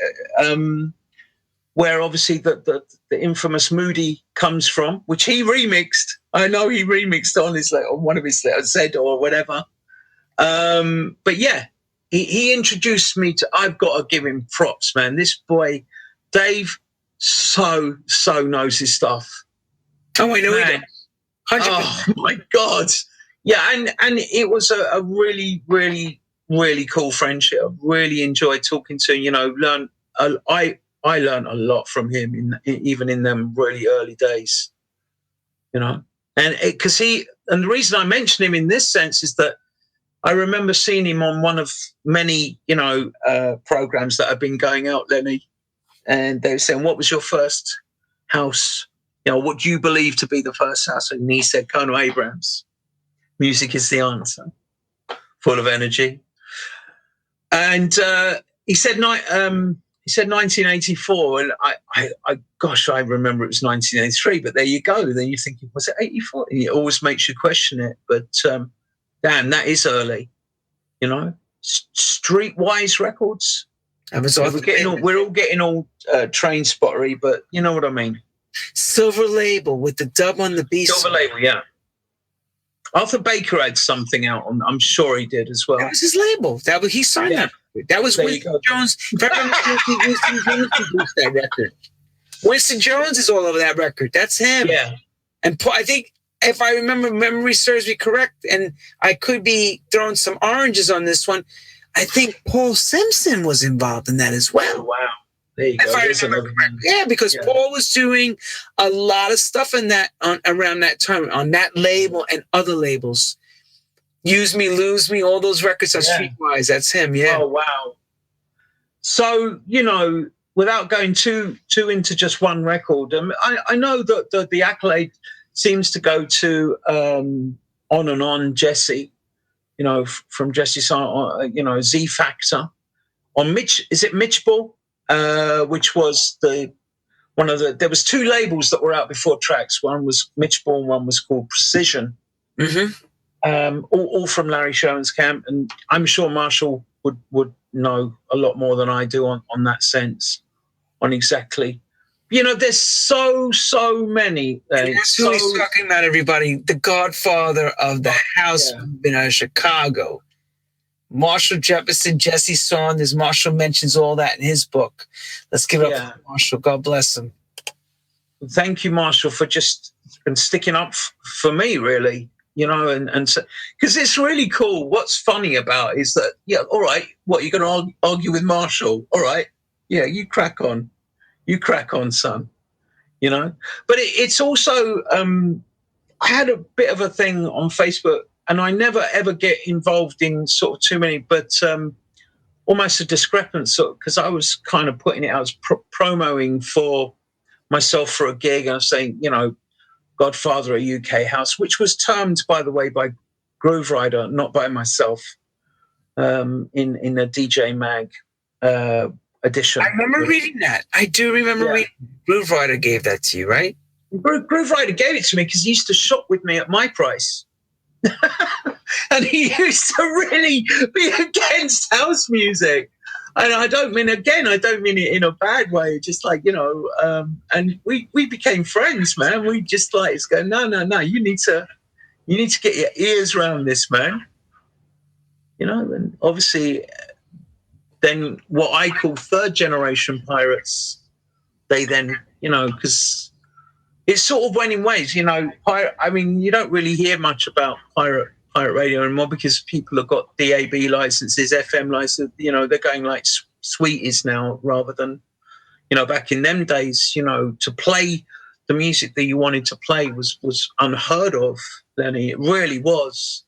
Where obviously the infamous Moody comes from, which he remixed. I know he remixed on one of his Z or whatever. But yeah, he introduced me to. I've got to give him props, man. This boy, Dave, so knows his stuff. Oh, I know he does. 100%. Oh my God, yeah, and it was a really, really, really cool friendship. I really enjoyed talking to him. I learned a lot from him, even in them really early days, and the reason I mention him in this sense is that I remember seeing him on one of many, programs that have been going out, Lenny, and they were saying, "What was your first house? What do you believe to be the first house?" And he said, "Colonel Abrams. Music is the answer, full of energy." And he said, 1984, and I remember it was 1983. But there you go. Then you're thinking, was it 84? And it always makes you question it. But damn, that is early. Streetwise Records. We're all getting all train spottery, but you know what I mean. Silver Label with the dub on the B. Silver Label, yeah. Arthur Baker had something out on. I'm sure he did as well. That was his label. He signed that. That was Winston Jones. Winston Jones produced that record. Winston Jones is all over that record. That's him. Yeah. And I think, if I remember, memory serves me correct, and I could be throwing some oranges on this one, I think Paul Simpson was involved in that as well. Oh, wow. There you go. Yeah, because Paul was doing a lot of stuff in that around that time on that label and other labels. Use Me, Lose Me, all those records are Streetwise. That's him. Yeah. Oh wow. So without going too into just one record, I know that the accolade seems to go to On and On Jesse. From Jesse, Z Factor on Mitch. Is it Mitch Ball? Which was there was two labels that were out before Tracks. One was Mitch Ball, one was called Precision. Mm-hmm. All from Larry Sherman's camp, and I'm sure Marshall would know a lot more than I do on that sense, on exactly. There's so many. That's who he's talking about, everybody. The Godfather of the House in Chicago. Marshall Jefferson, Jesse Saunders. Marshall mentions all that in his book. Let's give it up for Marshall. God bless him. Thank you, Marshall, for just sticking up for me, really. And because it's really cool. What's funny about it is that, all right, what, you're going to argue with Marshall? All right, yeah, you crack on, son. But it's also I had a bit of a thing on Facebook. And I never, ever get involved in sort of too many, but almost a discrepancy, because I was kind of putting it out as promoting for myself for a gig. And I was saying, Godfather of UK House, which was termed, by the way, by Grooverider, not by myself, in a DJ Mag edition. I remember reading that. I do remember reading. Grooverider gave that to you, right? Grooverider gave it to me because he used to shop with me at my price. And he used to really be against house music, and I don't mean it in a bad way, just like and we became friends, man. We just it's go, no, you need to get your ears around this, man. And obviously then what I call third generation pirates, they then because it sort of went in waves, pirate. I mean, you don't really hear much about pirate radio anymore because people have got DAB licenses, FM licenses. They're going like sweeties now rather than, back in them days. To play the music that you wanted to play was unheard of. Lenny, it really was.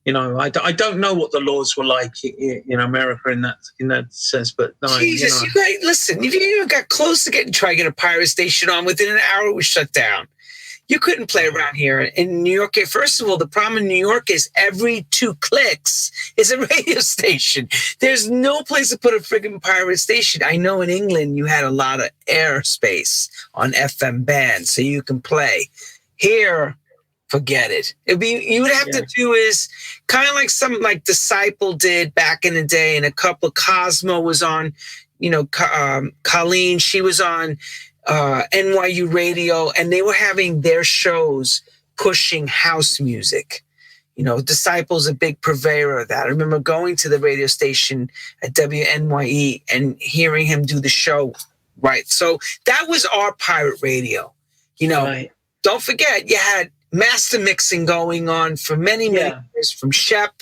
I don't know what the laws were like in America in that sense, but no, Jesus, you guys, listen. If you even got close to try to get a pirate station on, within an hour it was shut down. You couldn't play around here in New York. First of all, the problem in New York is every 2 clicks is a radio station. There's no place to put a friggin' pirate station. I know in England you had a lot of airspace on FM bands, so you can play. Here, forget it. It'd be, you would have to do is kind of like something like Disciple did back in the day, and a couple, Cosmo was on, you know, Colleen, she was on NYU radio, and they were having their shows pushing house music. You know, Disciple's a big purveyor of that. I remember going to the radio station at WNYE and hearing him do the show. Right. So that was our pirate radio. You know, Don't forget, you had master mixing going on for many years, from Shep,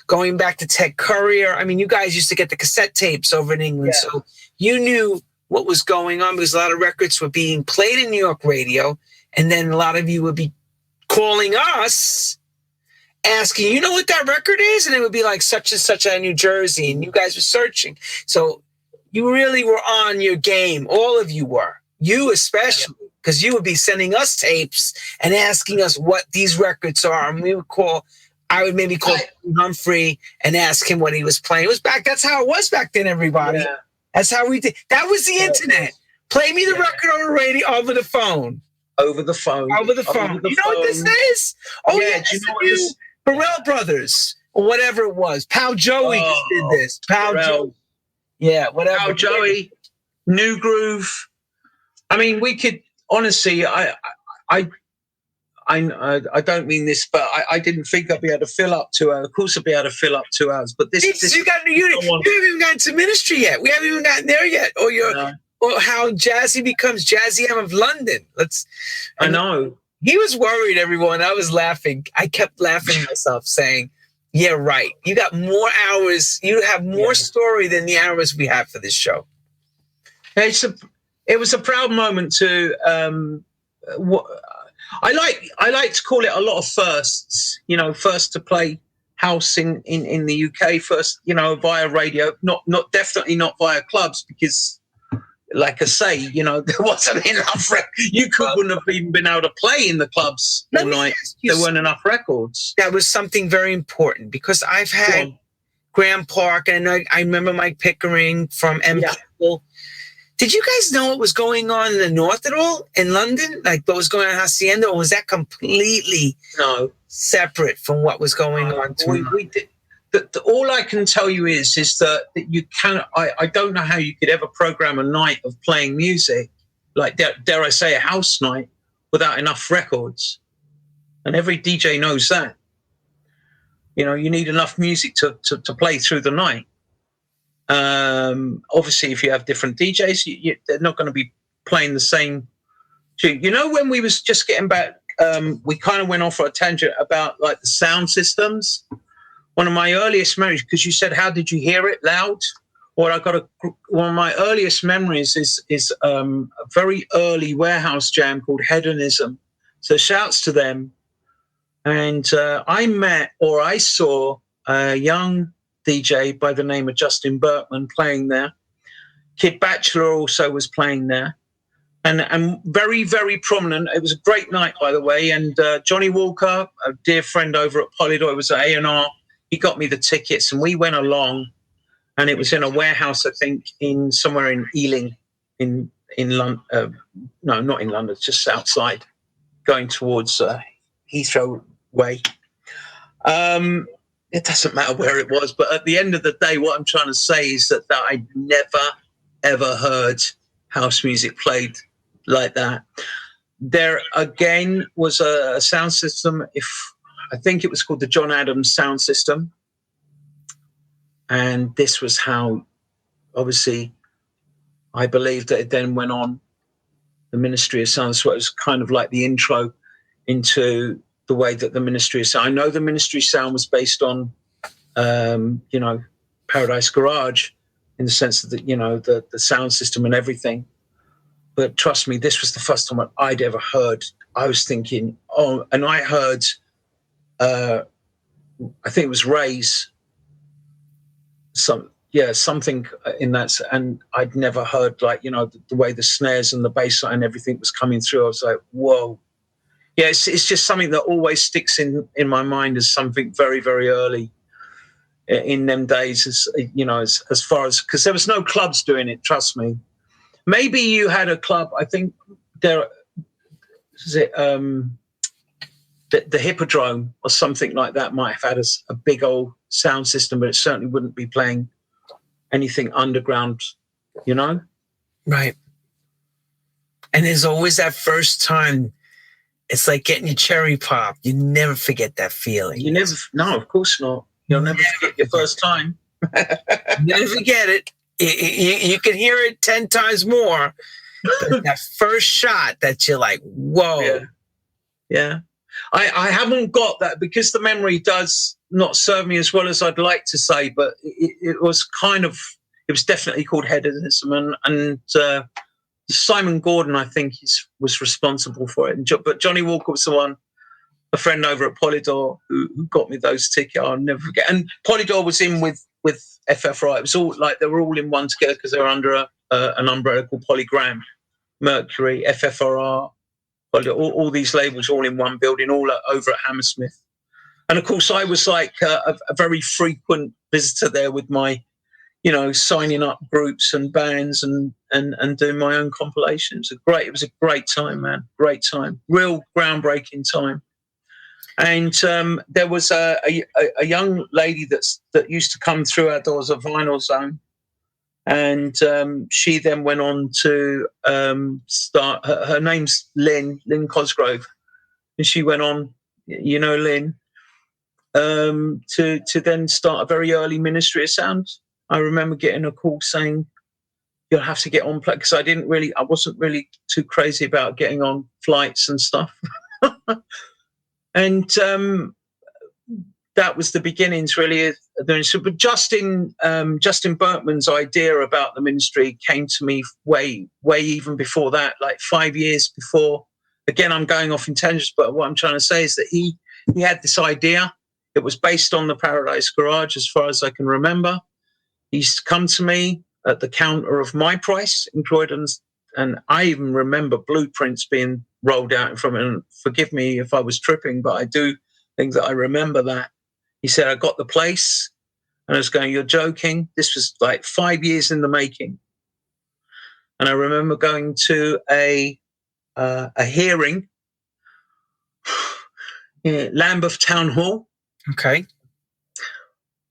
going back to Ted Courier. I mean, you guys used to get the cassette tapes over in England. So you knew what was going on, because a lot of records were being played in New York radio. And then a lot of you would be calling us asking, you know what that record is? And it would be like such and such out of New Jersey. And you guys were searching. So you really were on your game. All of you were. You especially. Because you would be sending us tapes and asking us what these records are. And we would call, I would maybe call Humphrey and ask him what he was playing. It was back, that's how it was back then, everybody. Yeah. That's how we did. That was the internet. Play me the record on the radio, over the phone. Over the phone. Over the phone. You know what this is? Oh, yeah. Do you know what this? Burrell Brothers, or whatever it was. Pal Joey just did this. Pal Joey. Yeah, whatever. Pal Joey, New Groove. I mean, we could, honestly, I don't mean this, but I didn't think I'd be able to fill up 2 hours. Of course, I'd be able to fill up 2 hours, but this you haven't even gotten to ministry yet. We haven't even gotten there yet. Or how Jazzy becomes Jazzy M of London. I know. He was worried, everyone. I was laughing. I kept laughing at myself, saying, yeah, right. You got more hours. You have more story than the hours we have for this show. It was a proud moment to. I like to call it a lot of firsts. You know, first to play house in the UK, first, you know, via radio, not definitely not via clubs, because, like I say, you know, there wasn't enough. You wouldn't have even been able to play in the clubs all night. There weren't enough records. That was something very important, because I've had Graham Park, and I remember Mike Pickering from M. People. Did you guys know what was going on in the north at all, in London? Like what was going on in Hacienda, or was that completely separate from what was going on? We did. All I can tell you is that you can. I don't know how you could ever program a night of playing music, like dare I say a house night, without enough records. And every DJ knows that. You know, you need enough music to play through the night. Obviously, if you have different DJs, they're not going to be playing the same tune. You know, when we was just getting back, we kind of went off on a tangent about like the sound systems. One of my earliest memories, because you said, how did you hear it? Loud? Or one of my earliest memories is a very early warehouse jam called Hedonism. So shouts to them. And I saw a young DJ by the name of Justin Berkman playing there. Kid Bachelor also was playing there. And very, very prominent. It was a great night, by the way. And Johnny Walker, a dear friend over at Polydor, was at A&R. He got me the tickets, and we went along, and it was in a warehouse, I think, somewhere in Ealing, in London. No, not in London, just outside, going towards Heathrow Way. It doesn't matter where it was, but at the end of the day, what I'm trying to say is that I never, ever heard house music played like that. There, again, was a sound system, I think it was called the John Adams sound system. And this was how, obviously, I believe that it then went on the Ministry of Sound. So it was kind of like the intro into the way that the Ministry of Sound. I know the Ministry of Sound was based on, you know, Paradise Garage, in the sense that, you know, the sound system and everything. But trust me, this was the first time I'd ever heard. I was thinking, and I heard, I think it was Ray's, something in that, and I'd never heard, like, you know, the way the snares and the bass line and everything was coming through. I was like, whoa. Yeah, it's just something that always sticks in my mind as something very, very early in them days, as you know, as far as, because there was no clubs doing it, trust me. Maybe you had a club, I think there is it the Hippodrome or something like that might have had a big old sound system, but it certainly wouldn't be playing anything underground, you know? Right. And there's always that first time. It's like getting your cherry pop. You never forget that feeling. No, of course not. You'll never forget your first time. Never forget it. You can hear it 10 times more. But that first shot that you're like, whoa. Yeah. I haven't got that because the memory does not serve me as well as I'd like to say, but it was definitely called hedonism, and Simon Gordon, I think, was responsible for it. But Johnny Walker was the one, a friend over at Polydor, who got me those tickets. I'll never forget. And Polydor was in with FFRI. It was all like they were all in one together because they were under an umbrella called Polygram, Mercury, FFRR, all these labels all in one building, all over at Hammersmith. And of course, I was like a very frequent visitor there with my, signing up groups and bands and doing my own compilations. It was a great time, man. Great time. Real groundbreaking time. And there was a young lady that used to come through our doors, a Vinyl Zone. And she then went on to start, her name's Lynn Cosgrove. And she went on, Lynn, to then start a very early ministry of sound. I remember getting a call saying, you'll have to get on, because I wasn't really too crazy about getting on flights and stuff. And that was the beginnings, really, of the ministry. But Justin Bertman's idea about the ministry came to me way even before that, like 5 years before. Again, I'm going off in tangents, but what I'm trying to say is that he had this idea. It was based on the Paradise Garage, as far as I can remember. He used to come to me at the counter of My Price in Croydon's, and I even remember blueprints being rolled out in front of me. And forgive me if I was tripping, but I do think that I remember that. He said, I got the place. And I was going, you're joking? This was like 5 years in the making. And I remember going to a hearing in Lambeth Town Hall. Okay.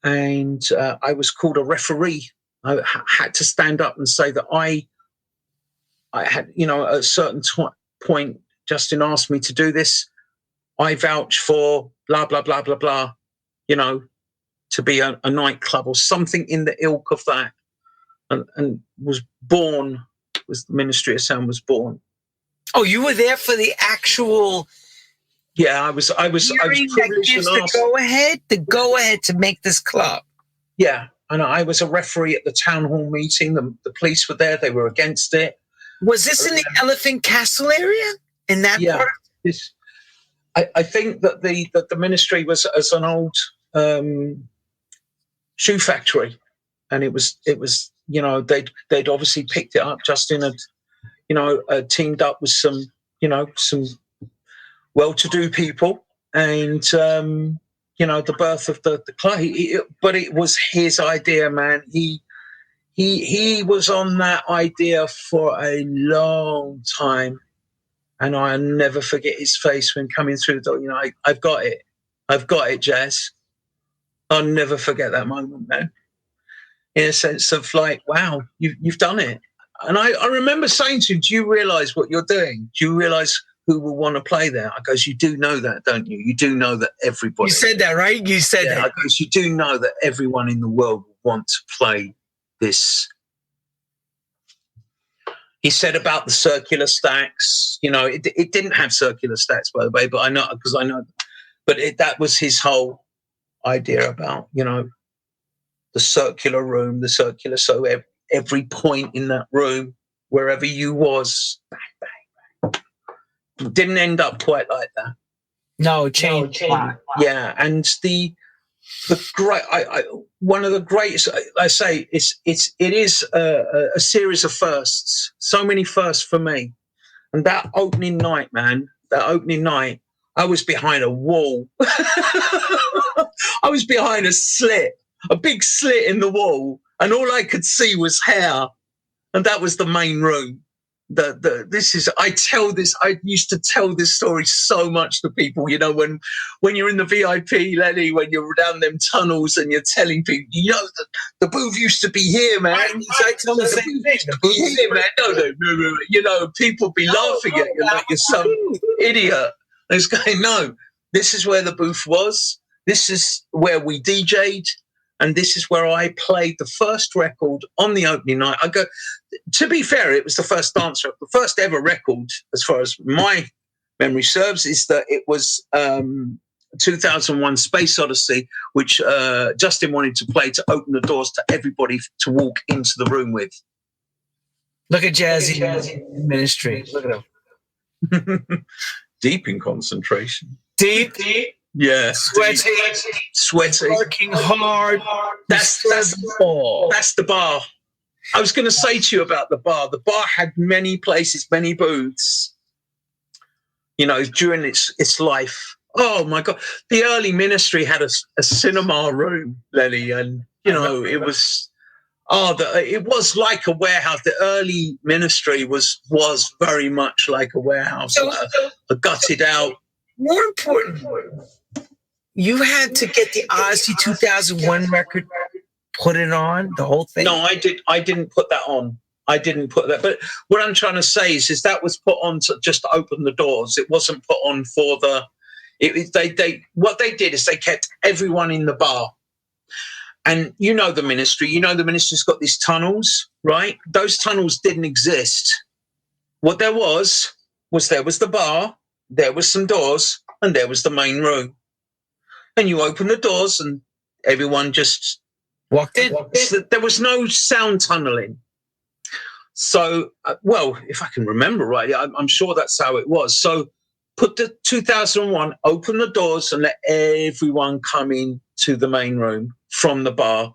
And I was called a referee. I had to stand up and say that I had, at a certain point, Justin asked me to do this. I vouch for blah, blah, blah, blah, blah, to be a nightclub or something in the ilk of that. And the Ministry of Sound was born. Oh, you were there for the actual... Yeah, I was privileged and asked the go ahead to make this club. Yeah, and I was a referee at the town hall meeting. The police were there; they were against it. Was this in the Elephant Castle area? In that part? I think that the ministry was as an old shoe factory, and it was they'd obviously picked it up. Justin had teamed up with some well-to-do people, and the birth of the club. But it was his idea, man. He was on that idea for a long time, and I'll never forget his face when coming through the door. I've got it, Jazz. I'll never forget that moment, man. In a sense of like, wow, you've done it. And I remember saying to him, do you realize what you're doing? Do you realize who will want to play there? I goes, you do know that, don't you? You do know that everybody... You said that, right? You said that. I goes, you do know that everyone in the world will want to play this. He said about the circular stacks. It didn't have circular stacks, by the way, but I know, because I know. But that was his whole idea about, the circular room, so every point in that room, wherever you was, bang, bang, bang. Didn't end up quite like that. No, change. Yeah, and the great, one of the greatest, I say, it is a series of firsts. So many firsts for me. And that opening night, man, I was behind a wall. I was behind a big slit in the wall, and all I could see was hair. And that was the main room. I used to tell this story so much to people, you know, when you're in the VIP, Lenny, when you're down them tunnels and you're telling people, you know, the booth used to be here, man. I tell the same thing. The booth here, man. No. You know, people be laughing at you like you're some idiot. It's going, no, this is where the booth was. This is where we DJ'd. And this is where I played the first record on the opening night. To be fair, it was the first dance record, the first ever record, as far as my memory serves, is that it was 2001 Space Odyssey, which Justin wanted to play to open the doors to everybody to walk into the room with. Look at Jazzy Ministry. Look at him. Deep in concentration. Deep. Yeah, sweaty, working hard. That's the bar. That's the bar. I was going to say to you about the bar. The bar had many places, many booths. You know, during its life. Oh my God, the early Ministry had a cinema room, Lenny, and you know it was. It was like a warehouse. The early Ministry was very much like a warehouse, a gutted out. More important, you had to get the Odyssey 2001 record, put it on, the whole thing? No, I didn't put that on. I didn't put that. But what I'm trying to say is that was put on to just open the doors. It wasn't put on for the... what they did is they kept everyone in the bar. And you know the Ministry. You know the Ministry's got these tunnels, right? Those tunnels didn't exist. What there was the bar, there was some doors, and there was the main room. And you open the doors and everyone just walked in. There was no sound tunneling. So, well, if I can remember right, I'm sure that's how it was. So put the 2001, open the doors and let everyone come in to the main room from the bar,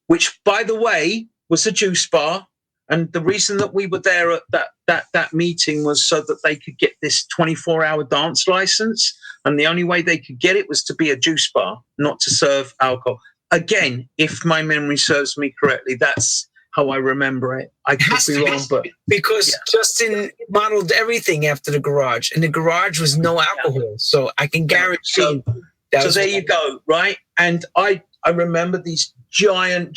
which, by the way, was a juice bar. And the reason that we were there at that meeting was so that they could get this 24-hour dance license. And the only way they could get it was to be a juice bar, not to serve alcohol. Again, if my memory serves me correctly, that's how I remember it. I could be wrong, but... Because Justin modeled everything after the garage, and the garage was no alcohol. So I can guarantee... So there you go, right? And I remember these giant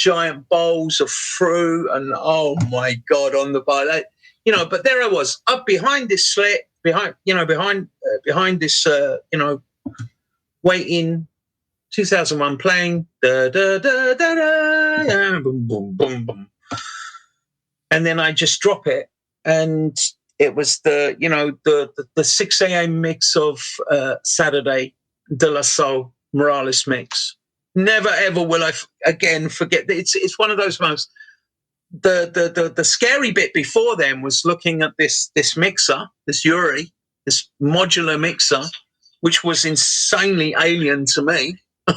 bowls of fruit, and oh my God, on the bar, but there I was up behind this slit, behind this, waiting, 2001 playing, da da da da da, boom boom boom boom, and then I just drop it, and it was the 6 a.m. mix of Saturday De La Soul Morales mix. Never ever will I again forget. It's one of those moments. The scary bit before then was looking at this mixer, this Yuri, this modular mixer, which was insanely alien to me. All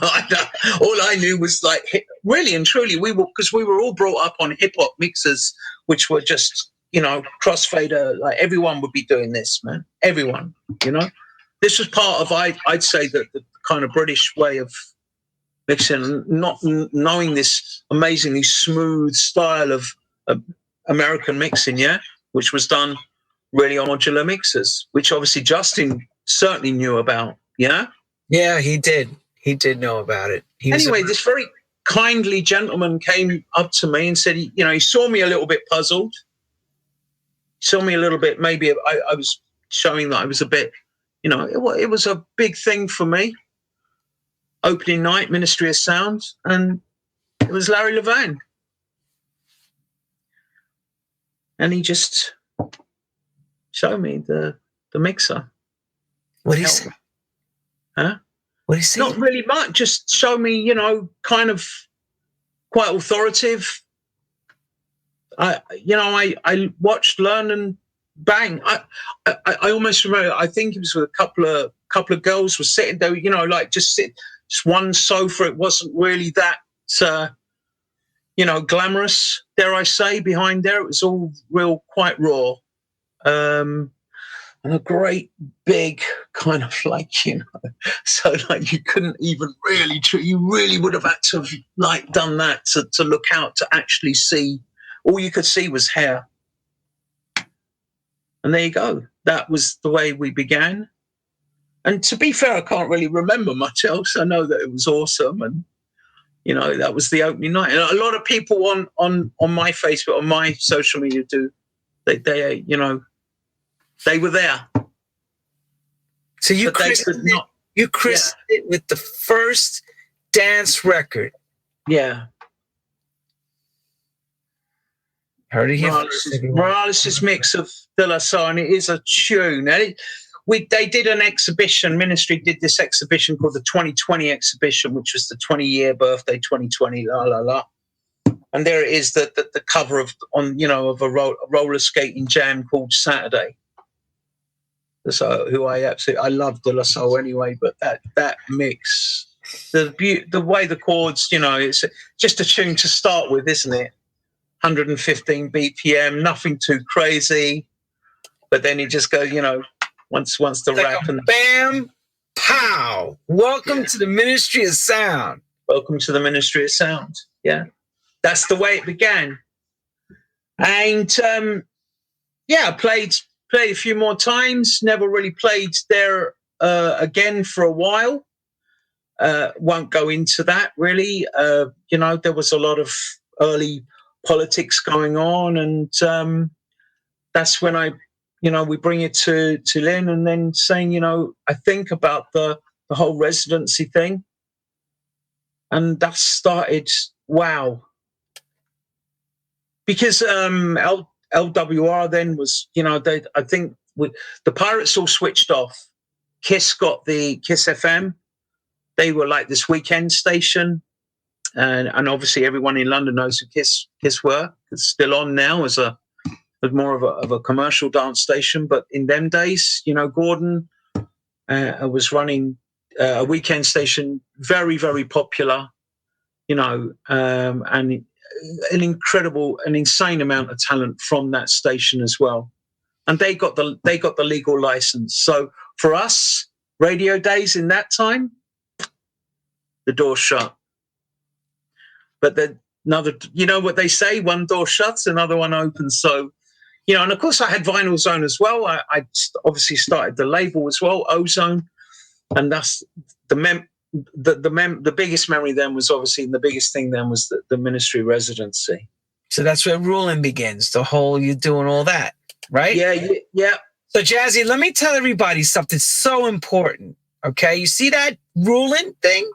I knew was really and truly we were all brought up on hip hop mixers, which were just crossfader. Like everyone would be doing this, man. Everyone, this was part of I'd say the kind of British way of mixing, not knowing this amazingly smooth style of American mixing, which was done really on modular mixers, which obviously Justin certainly knew about, Yeah, he did. He did know about it. Anyway, this very kindly gentleman came up to me and said, he saw me a little bit puzzled. He saw me a little bit, maybe I was showing that I was a bit, it was a big thing for me. Opening night, Ministry of Sound, and it was Larry Levan. And he just showed me the mixer. What did he say? Huh? What did he say? Not really much, just show me, kind of quite authoritative. I watched, learn, and bang. I almost remember, I think it was with a couple of girls were sitting there, just one sofa. It wasn't really that, glamorous, dare I say, behind there. It was all real, quite raw. And a great big kind of so you couldn't even really, you really would have had to have done that to look out to actually see. All you could see was hair. And there you go. That was the way we began. And to be fair, I can't really remember much else. I know that it was awesome, and that was the opening night. And a lot of people on my Facebook, on my social media, they were there. So you christened it with the first dance record. Yeah. Heard it here. Morales' mix of De La Soul, and it is a tune. And they did an exhibition. Ministry did this exhibition called the 2020 exhibition, which was the 20-year birthday, 2020, la la la. And there it is, the cover of a roller skating jam called Saturday. So I love De La Soul anyway, but that mix, the way the chords, it's just a tune to start with, isn't it? 115 BPM, nothing too crazy, but then he just goes, once the like rap and bam, pow. Welcome to the Ministry of Sound. Welcome to the Ministry of Sound. Yeah, that's the way it began. And I played a few more times. Never really played there again for a while. Won't go into that really. There was a lot of early politics going on, and that's when we bring it to Lynn, and then saying, I think about the whole residency thing, and that started, wow, because LWR then was, I think the Pirates all switched off. Kiss got the Kiss FM. They were like this weekend station. And obviously everyone in London knows who Kiss were. It's still on now as more of a commercial dance station. But in them days, Gordon was running a weekend station, very, very popular, and an insane amount of talent from that station as well. And they got the legal license. So for us, radio days in that time, the door shut. But another, what they say, one door shuts, another one opens. So, and of course I had Vinyl Zone as well. I obviously started the label as well, OHZone, and that's the biggest memory then was obviously, and the biggest thing then was the Ministry residency. So that's where ruling begins. The whole you're doing all that, right? Yeah. So Jazzy, let me tell everybody something so important. Okay, you see that ruling thing?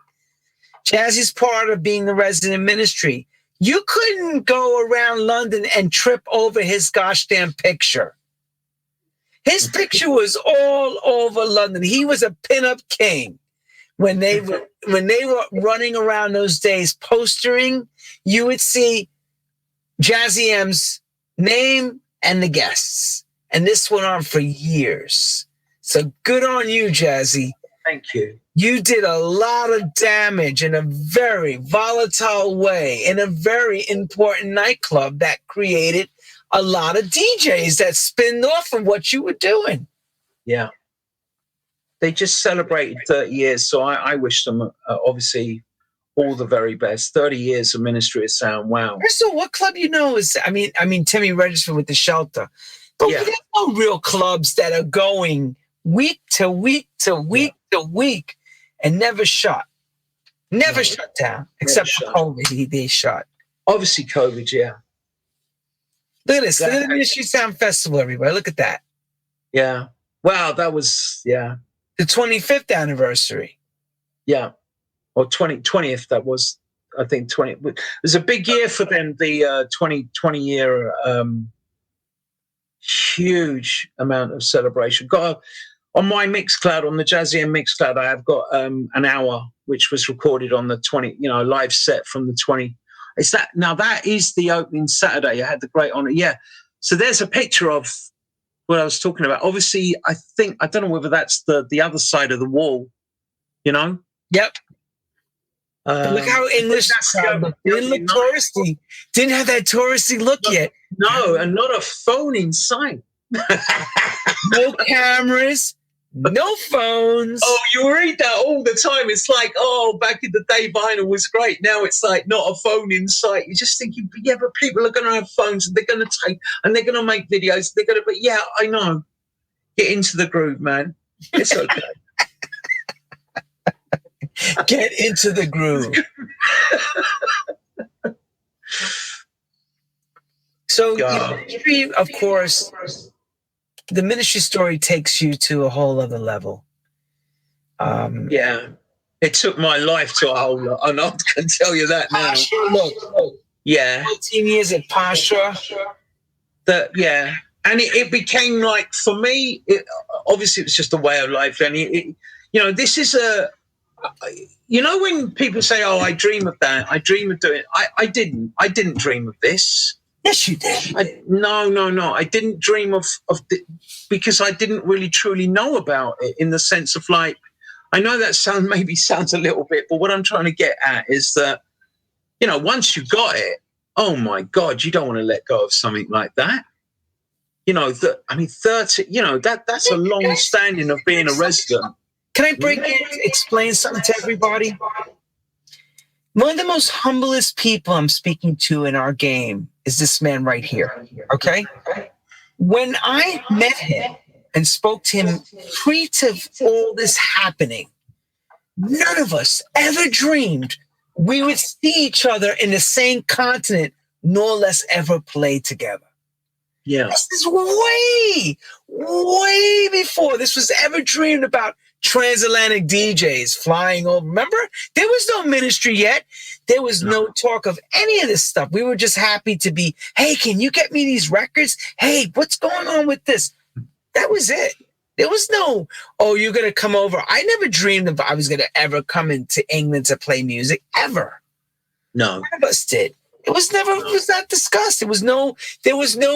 Jazzy's part of being the resident ministry. You couldn't go around London and trip over his gosh damn picture. His picture was all over London. He was a pinup king. When they were running around those days postering, you would see Jazzy M's name and the guests. And this went on for years. So good on you, Jazzy. Thank you. You did a lot of damage in a very volatile way in a very important nightclub that created a lot of DJs that spinned off of what you were doing. Yeah. They just celebrated 30 years, so I wish them, obviously, all the very best. 30 years of Ministry of Sound, wow. So what club is, I mean, Timmy Register with The Shelter. But there's no real clubs that are going week to week to week to week. And never shut. Never shut down. Except for COVID, they shut. Obviously COVID, yeah. Look at this. Look at the Ministry Sound Festival, everybody. Look at that. Yeah. Wow, that was, the 25th anniversary. Yeah. Or 20th, that was, I think, 20. It was a big year for them, the 20 year, huge amount of celebration. On my Mixcloud, on the Jazzy M Mixcloud, I have got an hour, which was recorded on the 20, live set from the 20. That is the opening Saturday. I had the great honor. Yeah. So there's a picture of what I was talking about. Obviously, I don't know whether that's the other side of the wall, Yep. Look how English looked. Didn't look touristy. Didn't have that touristy look yet. No, and not a phone in sight. No cameras. No phones. Oh, you read that all the time. It's like, oh, back in the day, vinyl was great. Now it's like not a phone in sight. You're just thinking, yeah, but people are going to have phones and they're going to take and they're going to make videos. They're going to, but yeah, I know. Get into the groove, man. It's okay. Get into the groove. So, of course, the ministry story takes you to a whole other level. Yeah, it took my life to a whole lot, and I can tell you that now. Pasha, look. Yeah. 14 years at Pasha. Yeah. And it became like, for me, obviously it was just a way of life. And, this is when people say, oh, I dream of that, I dream of doing it. I didn't dream of this. Yes, you did. No. I didn't dream of because I didn't really truly know about it, in the sense of like, I know that sounds a little bit, but what I'm trying to get at is that, once you got it, oh my God, you don't want to let go of something like that. 30, that's a long standing of being a resident. Can I explain something to everybody? One of the most humblest people I'm speaking to in our game is this man right here, okay? When I met him and spoke to him pre to all this happening, none of us ever dreamed we would see each other in the same continent, nor less ever play together. Yeah. This is way, way before this was ever dreamed about. Transatlantic DJs flying over. Remember? There was no ministry yet. There was no talk of any of this stuff. We were just happy to be, hey, can you get me these records? Hey, what's going on with this? That was it. There was no, oh, you're going to come over. I never dreamed of I was going to ever come into England to play music, ever. No. None of us did. It was not discussed. There was no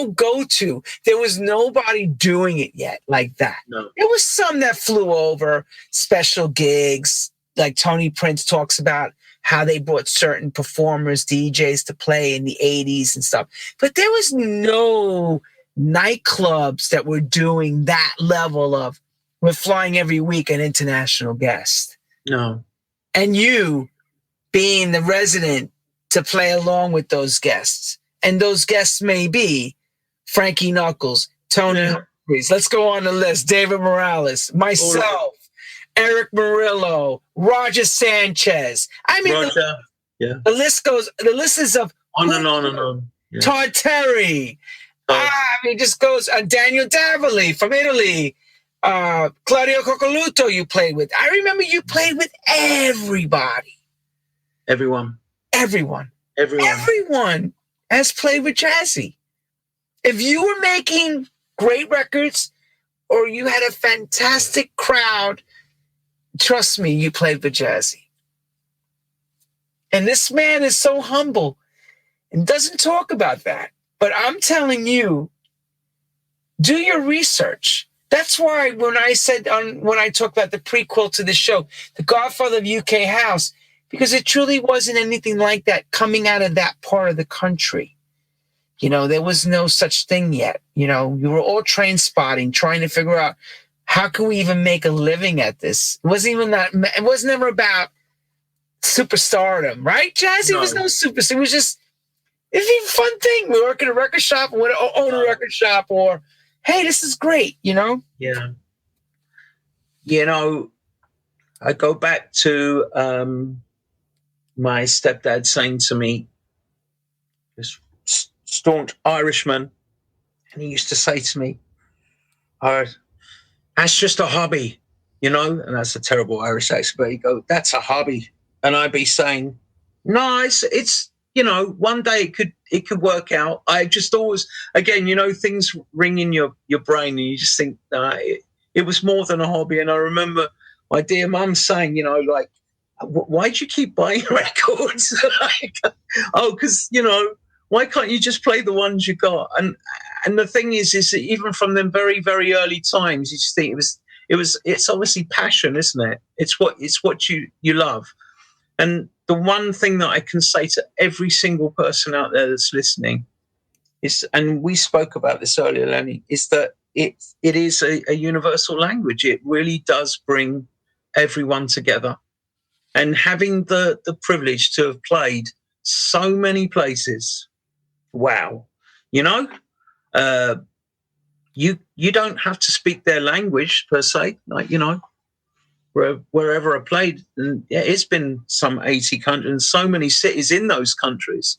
go-to. There was nobody doing it yet like that. No. There was some that flew over, special gigs, like Tony Prince talks about how they brought certain performers, DJs to play in the 80s and stuff. But there was no nightclubs that were doing that level of, we're flying every week an international guest. No. And you being the resident to play along with those guests. And those guests may be Frankie Knuckles, Tony Humphries. Let's go on the list. David Morales, myself, Eric Murillo, Roger Sanchez. I mean, the list is of on and on and on. Yeah. Todd Terry. It just goes. Daniel Davoli from Italy. Claudio Coccoluto you played with. I remember you played with everybody. Everyone has played with Jazzy. If you were making great records or you had a fantastic crowd, trust me, you played with Jazzy. And this man is so humble and doesn't talk about that. But I'm telling you, do your research. That's why when I talked about the prequel to the show, The Godfather of UK House, because it truly wasn't anything like that coming out of that part of the country. There was no such thing yet. We were all train spotting, trying to figure out how can we even make a living at this. It wasn't even that. It was never about superstardom, right, Jazzy? No. It was no superstar. It was just a fun thing. We work in a record shop, or own a record shop, or hey, this is great. Yeah. I go back to my stepdad saying to me, this staunch Irishman, and he used to say to me, that's just a hobby, and that's a terrible Irish accent, but he'd go, that's a hobby. And I'd be saying, no, it's one day it could work out. I just always, again, things ring in your brain and you just think, it was more than a hobby. And I remember my dear mum saying, why'd you keep buying records? Because, why can't you just play the ones you got? And the thing is that even from them very, very early times, you just think it's obviously passion, isn't it? It's what you love. And the one thing that I can say to every single person out there that's listening is, and we spoke about this earlier, Lenny, is that it is a universal language. It really does bring everyone together. And having the privilege to have played so many places, wow, you know, you don't have to speak their language per se, like, you know, wherever I played, and yeah, it's been some 80 countries and so many cities in those countries,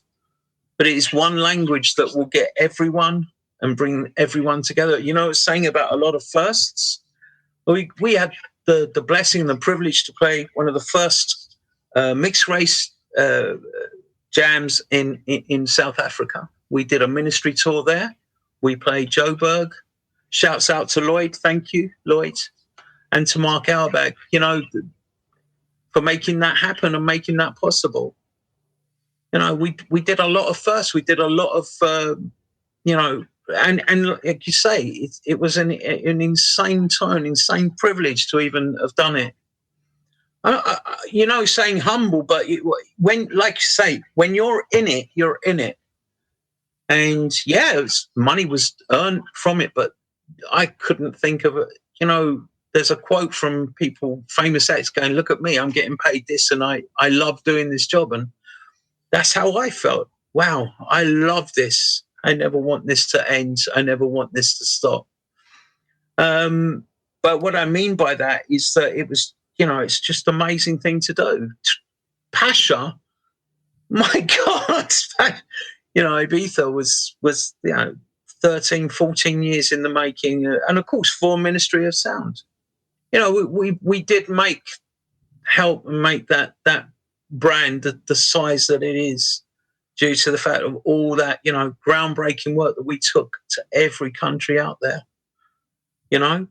but it is one language that will get everyone and bring everyone together. You know, it's saying about a lot of firsts. We had the blessing and the privilege to play one of the first mixed race jams in South Africa. We did a ministry tour there. We played Joburg. Shouts out to Lloyd. Thank you, Lloyd. And to Mark Auerbach, you know, for making that happen and making that possible. You know, we did a lot of firsts. We did a lot of, you know, and like you say, it was an insane turn, insane privilege to even have done it. You know, saying humble, but when, like you say, when you're in it, you're in it. And yeah, money was earned from it, but I couldn't think of it. You know, there's a quote from people, famous acts, going, look at me, I'm getting paid this and I love doing this job. And that's how I felt. Wow, I love this. I never want this to end. I never want this to stop. But what I mean by that is that it was, you know, it's just an amazing thing to do. Pasha, my God, you know, Ibiza was, you know, 13, 14 years in the making. And of course, for Ministry of Sound. You know, we did help make that brand the size that it is, due to the fact of all that, you know, groundbreaking work that we took to every country out there, you know,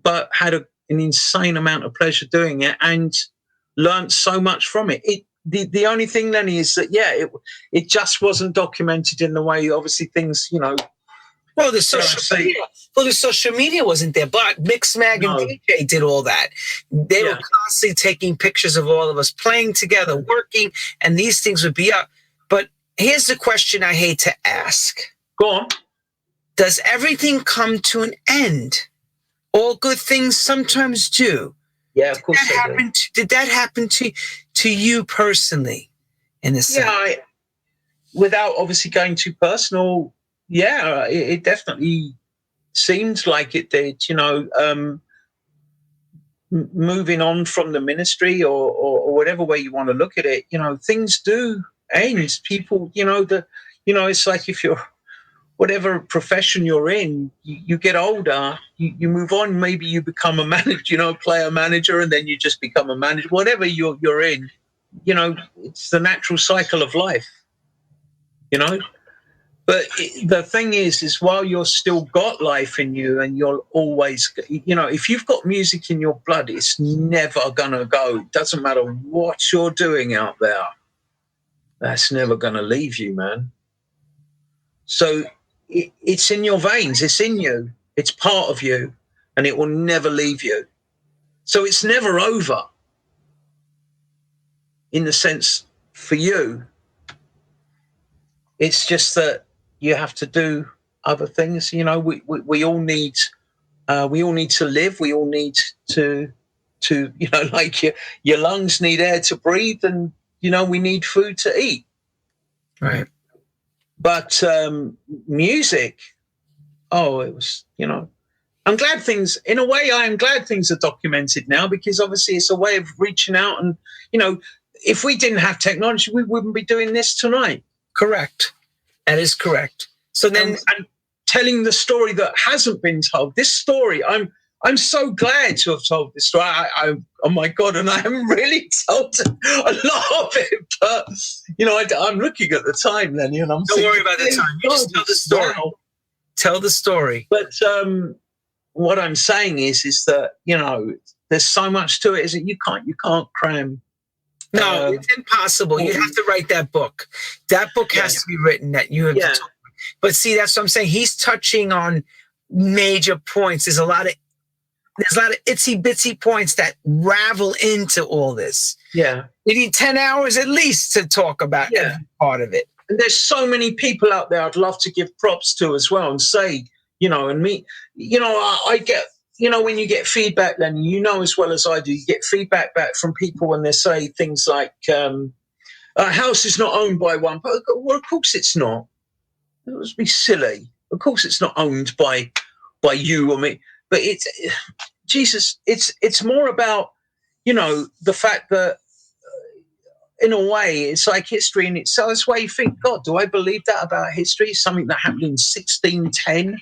but had an insane amount of pleasure doing it and learned so much from it. The only thing, Lenny, is that, yeah, it just wasn't documented in the way, obviously, things, you know. Well, the social media wasn't there, but Mixmag and DJ did all that. They were constantly taking pictures of all of us playing together, working, and these things would be up. But here's the question I hate to ask. Go on. Does everything come to an end? All good things sometimes do. Yeah, of course. Did that happen to you personally? In a sense? Yeah, without obviously going too personal. Yeah, it definitely seems like it did, you know, moving on from the ministry or whatever way you want to look at it, you know, things do end. People, you know, it's like if you're, whatever profession you're in, you get older, you move on, maybe you become a manager, you know, player manager, and then you just become a manager, whatever you're in, you know, it's the natural cycle of life, you know. But the thing is while you're still got life in you and you're always, you know, if you've got music in your blood, it's never going to go. It doesn't matter what you're doing out there. That's never going to leave you, man. So it's in your veins. It's in you. It's part of you, and it will never leave you. So it's never over in the sense for you. It's just that you have to do other things. You know, we all need to live. We all need to, you know, like your lungs need air to breathe, and, you know, we need food to eat. Right. But music, it was, you know, I'm glad things are documented now, because obviously it's a way of reaching out. And, you know, if we didn't have technology, we wouldn't be doing this tonight. Correct. That is correct. So then, and telling the story that hasn't been told. This story, I'm so glad to have told this story. Oh my God, and I haven't really told a lot of it. But, you know, I'm looking at the time, Lenny, and I'm don't worry about the time. You just tell the story. Wow. Tell the story. But what I'm saying is that, you know, there's so much to it. Is that you can't cram. No, it's impossible. You have to write that book. That book has to be written. That you have to talk. But see, that's what I'm saying. He's touching on major points. There's a lot of itsy bitsy points that ravel into all this. Yeah. You need 10 hours at least to talk about every part of it. And there's so many people out there I'd love to give props to as well and say, and me, I get, when you get feedback, then as well as I do, you get feedback back from people when they say things like, a house is not owned by one. But, well, of course it's not. It would be silly. Of course it's not owned by you or me. But it's more about, the fact that, in a way, it's like history in itself. That's why you think, God, do I believe that about history? Something that happened in 1610?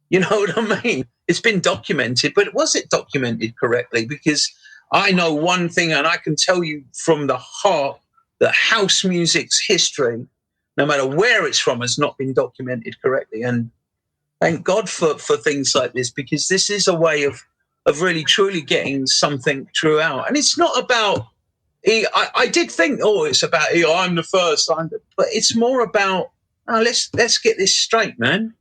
You know what I mean? It's been documented, but was it documented correctly? Because I know one thing, and I can tell you from the heart that house music's history, no matter where it's from, has not been documented correctly. And thank God for things like this, because this is a way of really truly getting something true out. And it's not about, I did think, it's about, I'm the first, but it's more about, let's get this straight, man.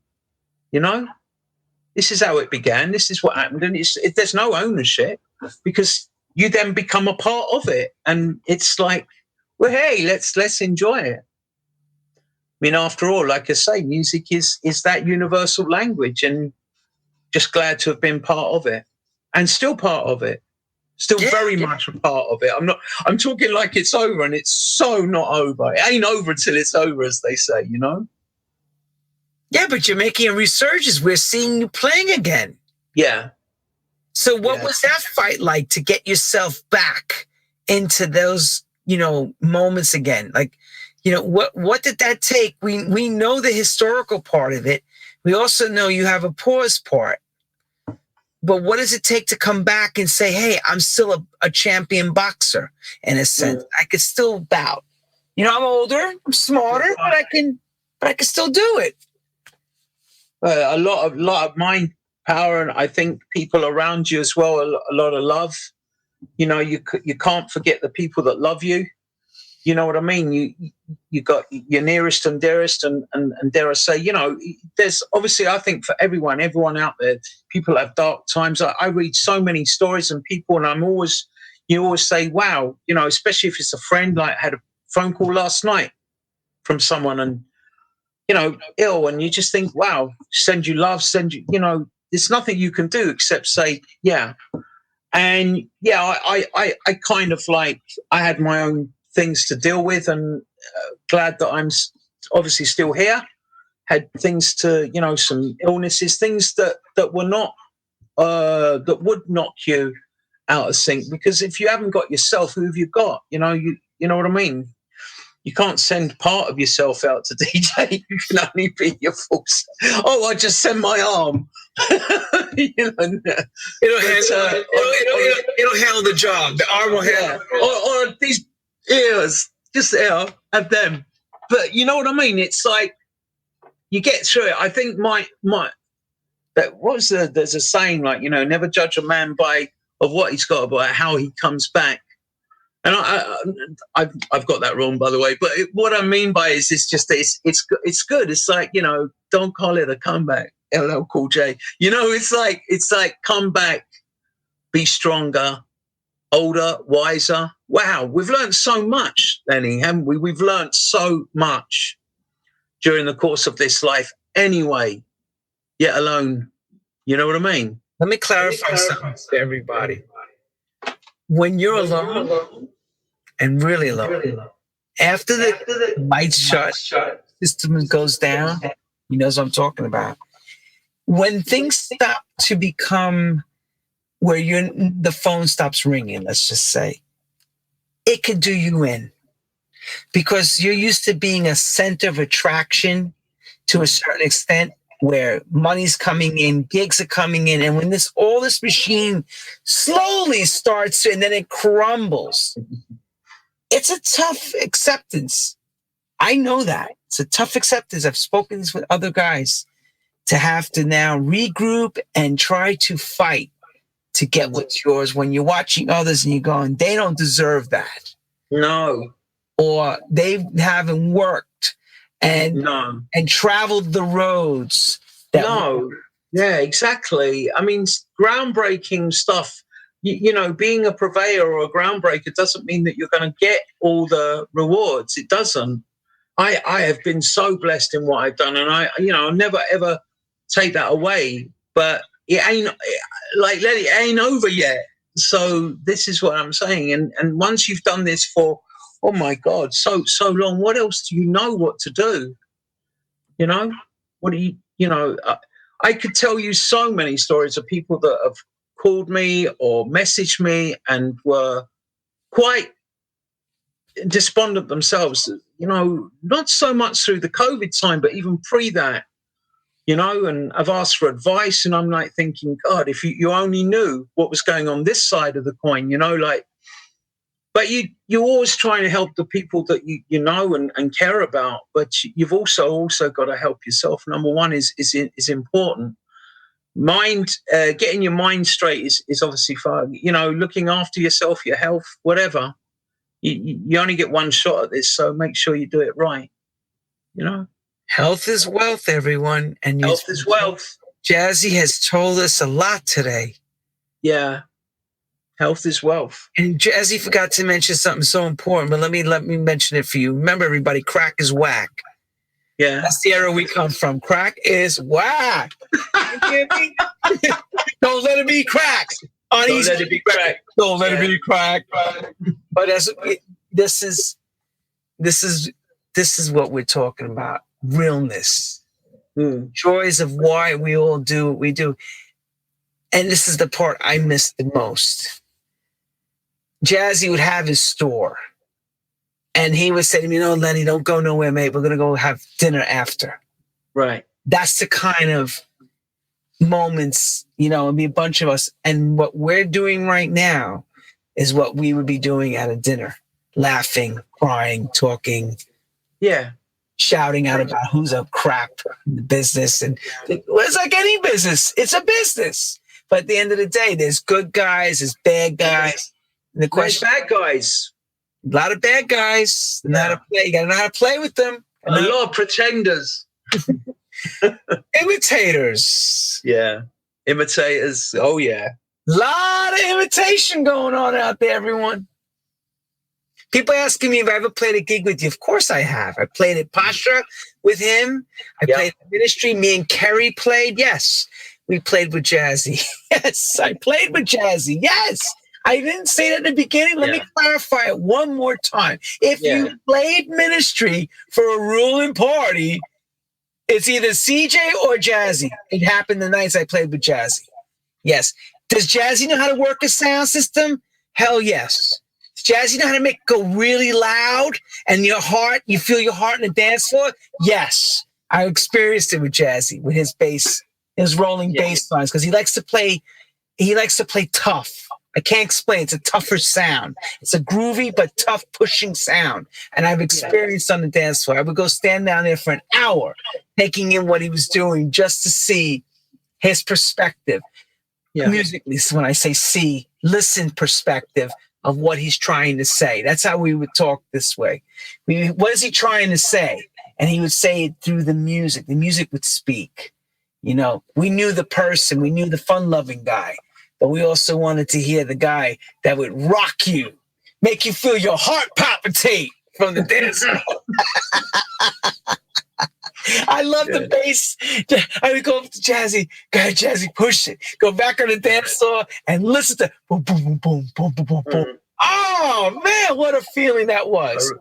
This is how it began. This is what happened. And there's no ownership, because you then become a part of it. And it's like, well, hey, let's enjoy it. I mean, after all, like I say, music is that universal language, and just glad to have been part of it, and still part of it. Still very much a part of it. I'm talking like it's over, and it's so not over. It ain't over until it's over, as they say, Yeah, but you're making a resurgence. We're seeing you playing again. Yeah. So what was that fight like to get yourself back into those, moments again? Like, what did that take? We know the historical part of it. We also know you have a pause part. But what does it take to come back and say, hey, I'm still a champion boxer in a sense? I could still bout. I'm older, I'm smarter, but I can still do it. A lot of mind power, and I think people around you as well, a lot of love. You can't forget the people that love you. You know what I mean? You got your nearest and dearest, and dare I say, there's obviously, I think for everyone out there, people have dark times. I read so many stories and people, and you always say, wow, especially if it's a friend. Like I had a phone call last night from someone, and ill, and you just think, wow, send you love, there's nothing you can do except say, yeah. And I kind of like, I had my own things to deal with, and glad that I'm obviously still here. Had things to, some illnesses, things that were not, that would knock you out of sync, because if you haven't got yourself, who have you got? You know what I mean? You can't send part of yourself out to DJ. You can only be your full self. I just send my arm. It'll handle the job. The arm will handle it. Or these ears, just have them. But you know what I mean? It's like, you get through it. I think there's a saying like, never judge a man of what he's got, but how he comes back. And I've got that wrong, by the way. But what I mean by it is, it's good. It's like, don't call it a comeback. LL Cool J. It's like come back, be stronger, older, wiser. Wow, we've learned so much, Lenny, haven't we? We've learned so much during the course of this life anyway, yet alone. You know what I mean? Let me clarify something to everybody. When you're alone, and really alone, after the lights shut, system goes down, he knows what I'm talking about. When things stop to become where the phone stops ringing, let's just say, it could do you in, because you're used to being a center of attraction to a certain extent, where money's coming in, gigs are coming in, and when all this machine slowly starts to, and then it crumbles, it's a tough acceptance. I know that. It's a tough acceptance. I've spoken this with other guys, to have to now regroup and try to fight to get what's yours, when you're watching others and you're going, they don't deserve that. No. Or they haven't worked and traveled the roads. Yeah, exactly. I mean, groundbreaking stuff, being a purveyor or a groundbreaker doesn't mean that you're going to get all the rewards. It doesn't. I have been so blessed in what I've done, and I never ever take that away. But it ain't like it ain't over yet. So this is what I'm saying. And once you've done this for, oh my God, so long, what else do you know what to do? You know, what do you know? I could tell you so many stories of people that have called me or messaged me and were quite despondent themselves, you know, not so much through the COVID time, but even pre that, you know, and I've asked for advice, and I'm like thinking, God, if you only knew what was going on this side of the coin, you know, like, but you're always trying to help the people that you know and care about, but you've also got to help yourself. Number one is important. Getting your mind straight is obviously far, you know, looking after yourself, your health, whatever. You only get one shot at this, so make sure you do it right. You know, health is wealth, everyone, and health is wealth. Jazzy has told us a lot today. Yeah, health is wealth. And Jazzy forgot to mention something so important, but let me mention it for you. Remember, everybody, crack is whack. Yeah, that's the era we come from. Crack is whack. Don't let it be crack. Don't let it be crack. Don't let it be crack. But this is what we're talking about. Realness. Joys of why we all do what we do. And this is the part I miss the most. Jazzy would have his store. And he would say to me, no, Lenny, don't go nowhere, mate. We're going to go have dinner after. Right. That's the kind of moments, you know, it'd be a bunch of us. And what we're doing right now is what we would be doing at a dinner. Laughing, crying, talking. Yeah. Shouting out about who's a crap in the business. And it's like any business. It's a business. But at the end of the day, there's good guys, there's bad guys. And the question, bad guys. A lot of bad guys. Know how to play. You gotta know how to play with them. A lot of pretenders. Imitators. Yeah. Imitators. Oh, yeah. A lot of imitation going on out there, everyone. People asking me if I ever played a gig with you. Of course I have. I played at Pasha with him. I played at Ministry. Me and Kerry played. Yes. We played with Jazzy. Yes. I played with Jazzy. Yes. I didn't say that in the beginning. Let me clarify it one more time. If you played Ministry for a ruling party, it's either CJ or Jazzy. It happened the nights I played with Jazzy. Yes. Does Jazzy know how to work a sound system? Hell yes. Does Jazzy know how to make it go really loud and you feel your heart in the dance floor? Yes. I experienced it with Jazzy, with his bass, his rolling bass lines, because he likes to play tough. I can't explain. It's a tougher sound. It's a groovy but tough pushing sound. And I've experienced on the dance floor. I would go stand down there for an hour taking in what he was doing just to see his perspective. Musically, so when I say listen perspective of what he's trying to say. That's how we would talk this way. What is he trying to say? And he would say it through the music. The music would speak. You know, we knew the person. We knew the fun-loving guy. But we also wanted to hear the guy that would rock you, make you feel your heart palpitate from the dance floor. I love the bass. I would go up to Jazzy. Go ahead, Jazzy, push it. Go back on the dance floor and listen to boom, boom, boom, boom, boom, boom, boom, boom. Oh, man, what a feeling that was.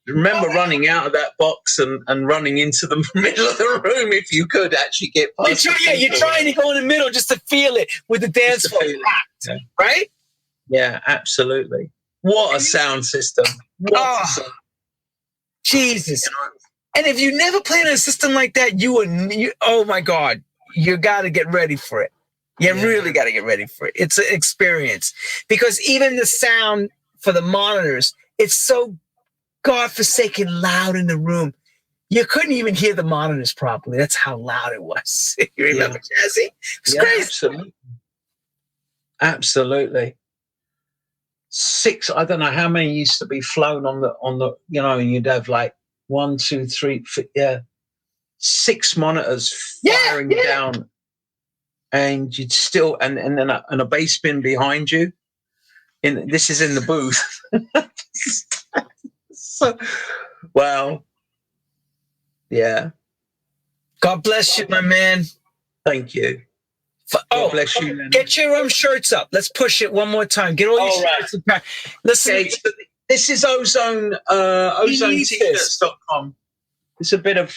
I remember running out of that box and running into the middle of the room if you could actually get past you're trying to go in the middle just to feel it with the dance floor packed, right? Yeah, absolutely. What a sound system. Jesus. And if you never played in a system like that, oh my God, you got to get ready for it. You really got to get ready for it. It's an experience. Because even the sound for the monitors, it's so godforsaken loud in the room. You couldn't even hear the monitors properly. That's how loud it was. You remember, Jazzy? It's crazy. Absolutely. Absolutely. 6, I don't know how many used to be flown on the, you know, and you'd have like 1, 2, 3, 6 monitors firing down, and you'd still, and then a bass bin behind you. This is in the booth. So, well, yeah. God bless you, my man. Thank you. God bless you, Lenny. Get your shirts up. Let's push it one more time. Get all your shirts up. Listen, okay, so this is OHZone, OHZoneT-shirts.com. It's a bit of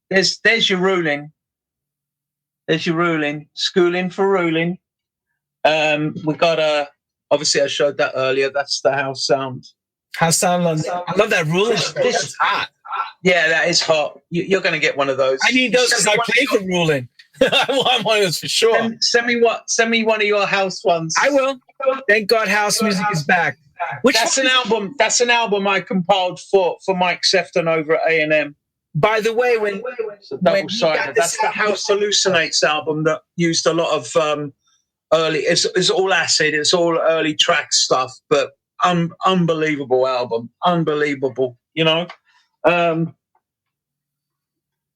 there's your ruling. There's your ruling. Schooling for ruling. We got obviously I showed that earlier. That's the house sound. House sound. I love that ruling. This is hot. Yeah, that is hot. You're going to get one of those. I need those because I play for ruling. I want one of those for sure. Send me one of your house ones. I will. Thank God house music is back. That's an album. That's an album I compiled for Mike Sefton over at A&M. By the way, when double-sided, that's the House Hallucinates album that used a lot of early. It's all acid. It's all early track stuff, but unbelievable album. Unbelievable. You know.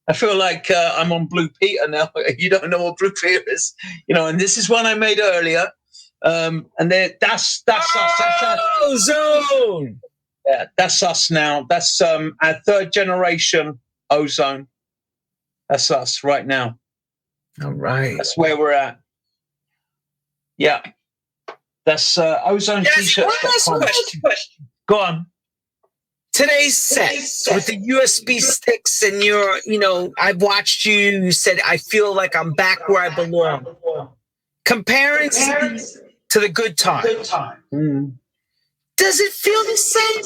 I feel like I'm on Blue Peter now. You don't know what Blue Peter is, you know. And this is one I made earlier. And that's us. OHZone. Yeah, that's us now. That's our third generation OHZone. That's us right now. All right. That's where we're at. Yeah. That's OHZone T-shirt. One last question. Go on. Today's set with the USB sticks and I've watched you. You said, I feel like I'm back where I belong. Comparing to the good time. Does it feel the same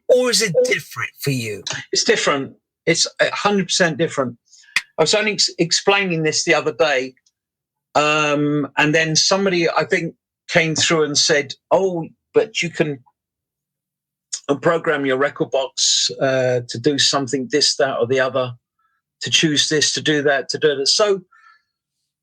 or is it different for you? It's different. It's 100% different. I was only explaining this the other day. And then somebody, I think, came through and said, oh, but you can program your record box to do something, this, that, or the other, to choose this, to do that, to do that. So,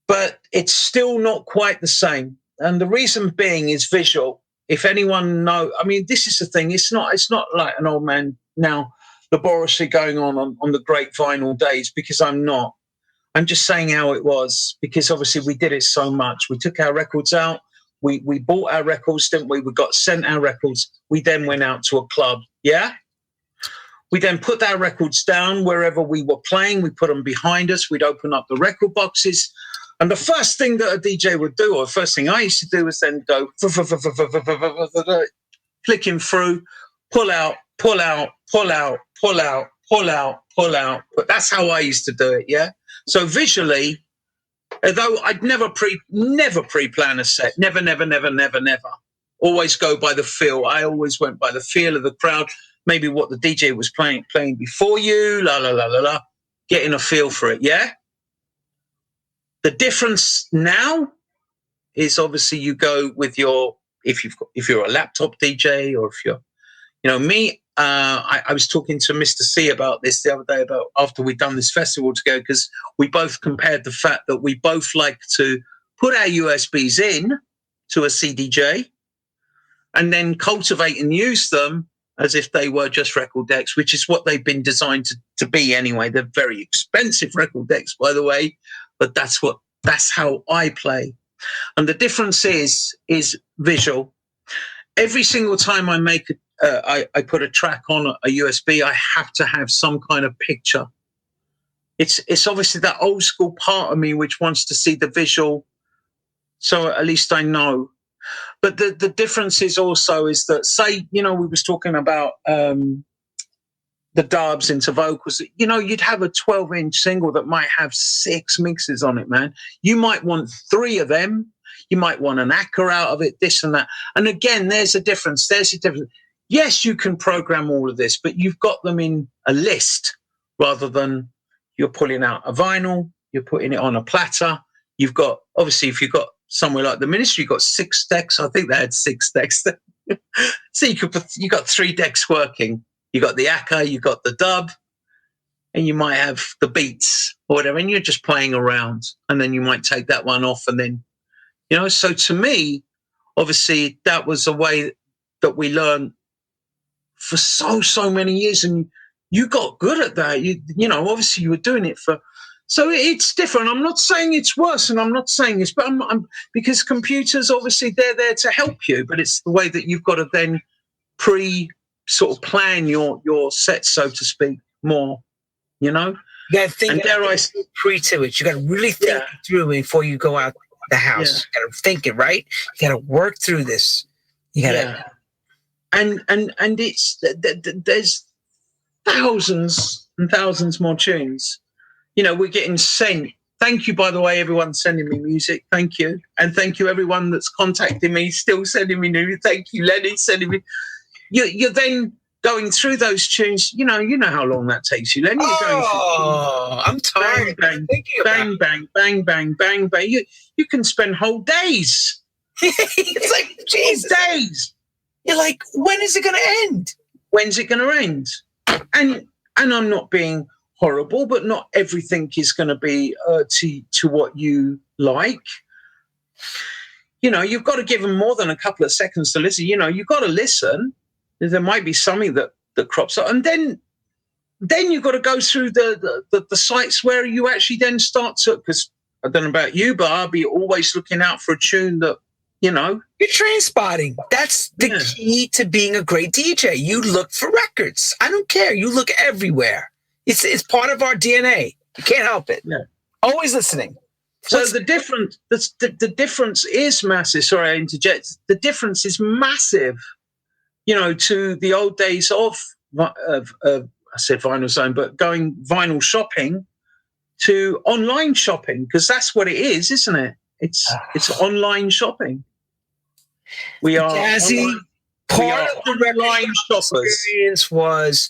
but it's still not quite the same. And the reason being is visual. If anyone know, I mean, this is the thing. It's not like an old man now laboriously going on the great vinyl days, because I'm not. I'm just saying how it was, because obviously we did it so much. We took our records out. We bought our records, didn't we? We got sent our records. We then went out to a club, yeah? We then put our records down wherever we were playing. We put them behind us. We'd open up the record boxes. And the first thing that a DJ would do, or the first thing I used to do, was then go flicking through, pull out. But that's how I used to do it, yeah? So visually, although I'd never pre-plan a set, never. Always go by the feel. I always went by the feel of the crowd, maybe what the DJ was playing before you, getting a feel for it, yeah? The difference now is obviously you go with if you're a laptop DJ, or if you're, me, I was talking to Mr. C about this the other day, about after we'd done this festival together, because we both compared the fact that we both like to put our USBs in to a CDJ and then cultivate and use them as if they were just record decks, which is what they've been designed to be anyway. They're very expensive record decks, by the way, but that's how I play. And the difference is visual. Every single time I make I put a track on a USB, I have to have some kind of picture. It's obviously that old school part of me which wants to see the visual, so at least I know. But the difference is also is that, say, we was talking about the dubs into vocals. You'd have a 12-inch single that might have 6 mixes on it, man. You might want 3 of them. You might want an acca out of it, this and that. And again, there's a difference. Yes, you can program all of this, but you've got them in a list rather than you're pulling out a vinyl, you're putting it on a platter. You've got, obviously, if you've got somewhere like the Ministry, you've got 6 decks. I think they had 6 decks. So you got 3 decks working. You got the acca, you got the dub, and you might have the beats or whatever, and you're just playing around. And then you might take that one off, and then, so to me, obviously, that was a way that we learned for so many years, and you got good at that. Obviously you were doing it so it's different. I'm not saying it's worse, and I'm not saying this, but I'm because computers, obviously, they're there to help you, but it's the way that you've got to then sort of plan your set, so to speak, more, You got to think And dare I pre to it. You got to really think it through before you go out the house. You got to think it, right? You got to work through this. You got to. And it's there's thousands and thousands more tunes. You know, we're getting sent. Thank you, by the way, everyone sending me music. Thank you. And thank you, everyone that's contacting me, still sending me music. Thank you, Lenny, sending me. You're then going through those tunes. You know how long that takes you, Lenny. You're going through I'm tired. bang, bang, bang, bang, bang, bang, bang. You can spend whole days. It's like, Jesus. Whole days. You're like, when is it going to end? When's it going to end? And I'm not being horrible, but not everything is going to be to what you like. You know, you've got to give them more than a couple of seconds to listen. You know, you've got to listen. There might be something that crops up, and then you've got to go through the sites where you actually then start to. Because I don't know about you, but I'll be always looking out for a tune that, you know, you're train spotting. That's the key to being a great DJ. You look for records. I don't care. You look everywhere. It's part of our DNA. You can't help it. Yeah. Always listening. So the difference is massive. Sorry, I interject. The difference is massive. You know, to the old days of I said Vinyl Zone, but going vinyl shopping to online shopping, because that's what it is, isn't it? It's online shopping. We are Jazzy. Part of the online experience was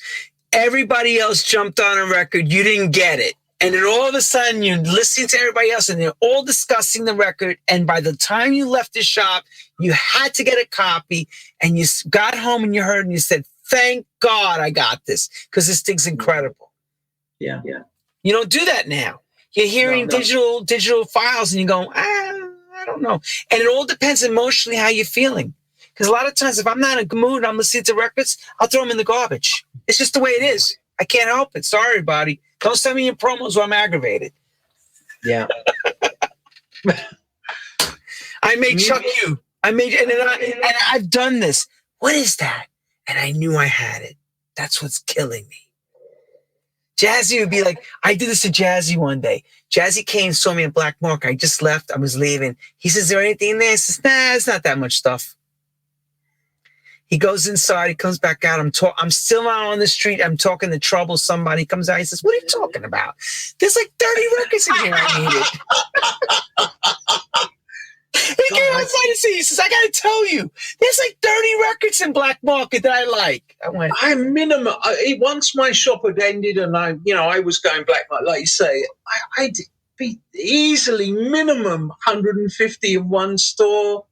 everybody else jumped on a record, you didn't get it. And then all of a sudden you're listening to everybody else and they're all discussing the record. And by the time you left the shop, you had to get a copy and you got home and you heard and you said, thank God I got this, because this thing's incredible. Yeah. You don't do that now. You're hearing digital files and you go, I don't know. And it all depends emotionally how you're feeling. Because a lot of times if I'm not in a good mood and I'm listening to records, I'll throw them in the garbage. It's just the way it is. I can't help it. Sorry, everybody. Don't send me your promos or I'm aggravated. Yeah. I may chuck you. And I've done this. What is that? And I knew I had it. That's what's killing me. Jazzy would be like, I did this to Jazzy one day. Jazzy came, saw me in Black Mark. I just left. I was leaving. He says, is there anything in there? I says, nah, it's not that much stuff. He goes inside. He comes back out. I'm still out on the street. I'm talking to Trouble. Somebody comes out. He says, what are you talking about? There's like 30 records in here I needed. He came outside and said, he says, I got to tell you, there's like 30 records in Black Market that I like. I went, once my shop had ended and I was going Black Market, like you say, I'd be easily minimum 150 in one store.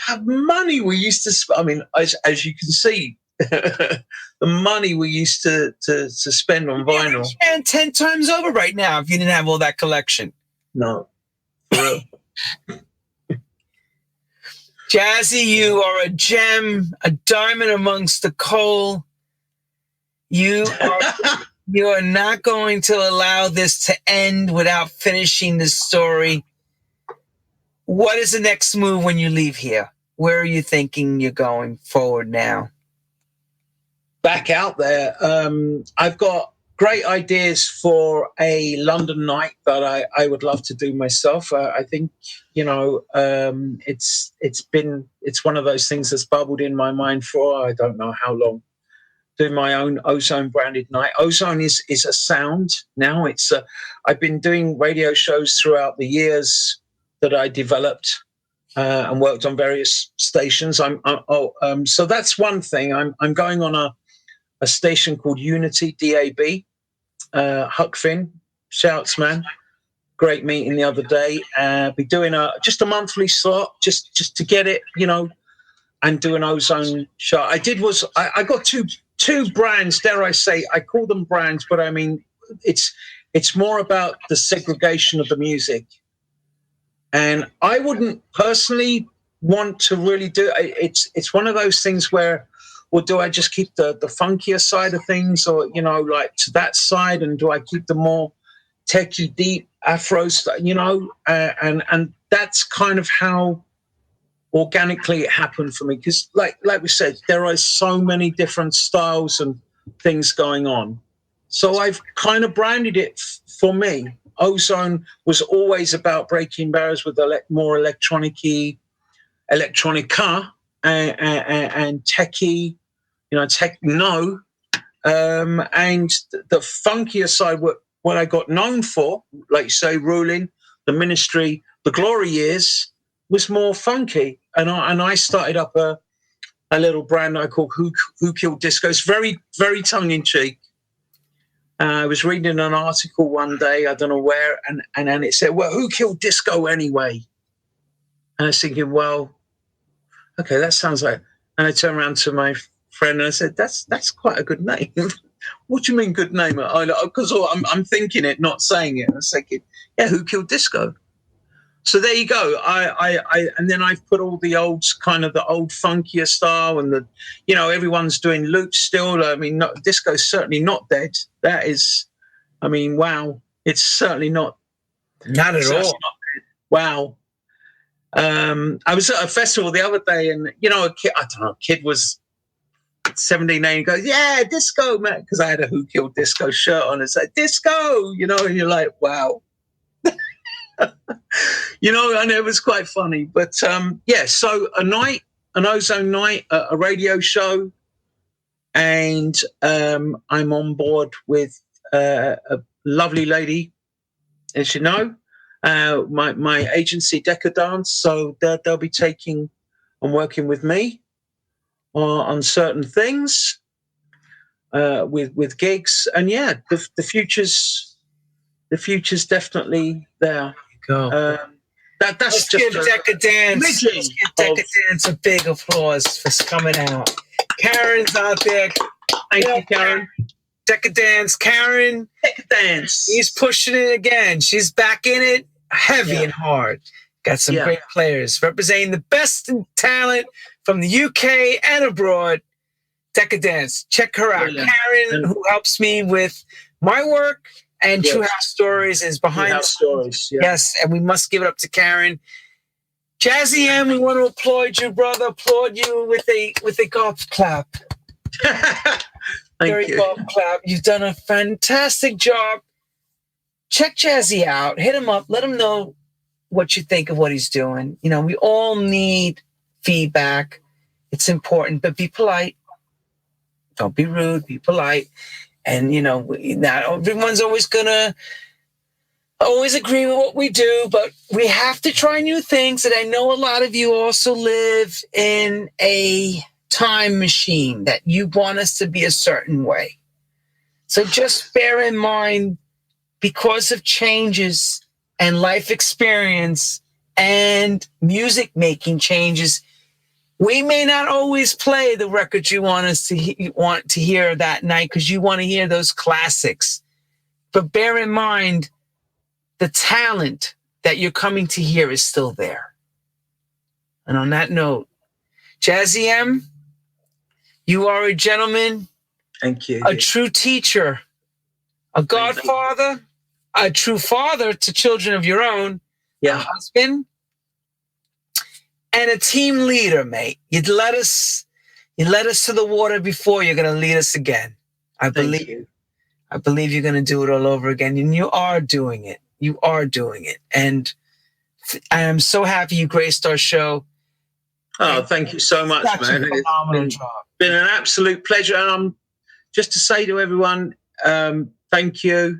Have money we used to, as you can see, the money we used to spend on vinyl. And 10 times over right now if you didn't have all that collection. No, for real. Jazzy, you are a gem, a diamond amongst the coal. You are not going to allow this to end without finishing the story. What is the next move when you leave here? Where are you thinking you're going forward now? Back out there. I've got great ideas for a London night that I would love to do myself. I think, it's one of those things that's bubbled in my mind for I don't know how long. Doing my own OHZone branded night. OHZone is a sound now. I've been doing radio shows throughout the years that I developed and worked on various stations. So that's one thing. I'm going on a station called Unity DAB. Huck Finn, shouts man, great meeting the other day. Be doing just a monthly slot, just to get it, and do an OHZone show. I got two brands. Dare I say? I call them brands, but I mean it's more about the segregation of the music. And I wouldn't personally want to really do it. It's one of those things where, or do I just keep the funkier side of things, or like to that side, and do I keep the more techie, deep Afro stuff? And that's kind of how organically it happened for me. Because like we said, there are so many different styles and things going on. So I've kind of branded it for me. OHZone was always about breaking barriers with more electronica and techie, techno, and the funkier side. What I got known for, like you say, Ruling, the Ministry, the Glory years, was more funky, and I started up a little brand I called Who Killed Disco. It's very, very tongue in cheek. I was reading an article one day, I don't know where, and it said, well, who killed disco anyway? And I was thinking, well, okay, that sounds like, and I turned around to my friend and I said, that's quite a good name. What do you mean good name? Because I'm thinking it, not saying it. I was thinking, yeah, who killed disco? So there you go. And then I've put all the old funkier style, and everyone's doing loops still. I mean, disco's certainly not dead. That is, I mean, wow, it's certainly not. Not at all. Wow. I was at a festival the other day, and a kid was 17, 18, goes, yeah, disco, man, because I had a Who Killed Disco shirt on. It's like disco, and you're like, wow. And it was quite funny. But so an OHZone night, a radio show, and I'm on board with a lovely lady, as you know, my agency Decadence. So they'll be taking and working with me on certain things, with gigs, and the future's definitely there. Go. That's Let's just give Decadence. Let's give Decadence a big applause for coming out. Karen's out there. Thank you, Karen. Decadence, Karen. Decadence. He's pushing it again. She's back in it, heavy and hard. Got some great players representing the best in talent from the UK and abroad. Decadence. Check her out. Brilliant. Karen, who helps me with my work. And True House Stories is behind True House Stories. Yeah. Yes, and we must give it up to Karen. Jazzy M, we want to applaud you, brother. Applaud you with a golf clap. Thank you. Golf clap. You've done a fantastic job. Check Jazzy out. Hit him up. Let him know what you think of what he's doing. We all need feedback. It's important, but be polite. Don't be rude. Be polite. And, not everyone's always going to agree with what we do, but we have to try new things. And I know a lot of you also live in a time machine that you want us to be a certain way. So just bear in mind, because of changes and life experience and music making changes, we may not always play the records you want us to want to hear that night because you want to hear those classics. But bear in mind, the talent that you're coming to hear is still there. And on that note, Jazzy M, you are a gentleman. Thank you. A true teacher, a godfather, a true father to children of your own, a husband, and a team leader, mate. You led us to the water before. You're going to lead us again. I believe you're going to do it all over again, and you are doing it. You are doing it, and I am so happy you graced our show. Oh, thank you so much, man. It's been an absolute pleasure, and just to say to everyone, thank you.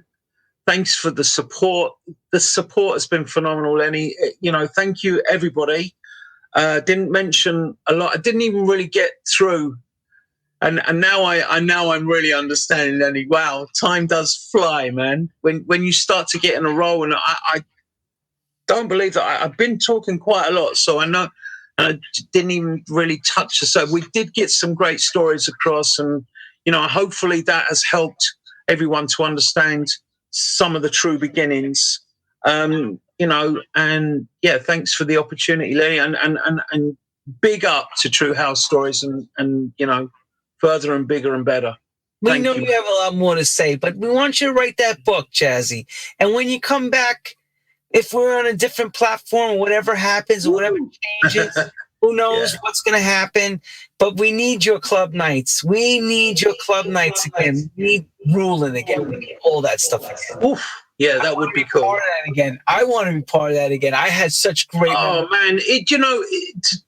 Thanks for the support. The support has been phenomenal, Lenny. Thank you, everybody. Didn't mention a lot. I didn't even really get through, and now I'm really understanding, Lenny. Wow, time does fly, man. When you start to get in a role, and I don't believe that I've been talking quite a lot, so I know I didn't even really touch the subject. We did get some great stories across, and hopefully that has helped everyone to understand some of the true beginnings. And thanks for the opportunity, Lenny, and big up to True House Stories, and further and bigger and better. We know you have a lot more to say, but we want you to write that book, Jazzy. And when you come back, if we're on a different platform, whatever happens, or whatever changes, Who knows what's going to happen? But we need your club nights. We need your club nights again. We need ruling again. We need all that stuff again. Oof. Yeah, that would be cool. Part of that again. I want to be part of that again. I had such great. Oh man,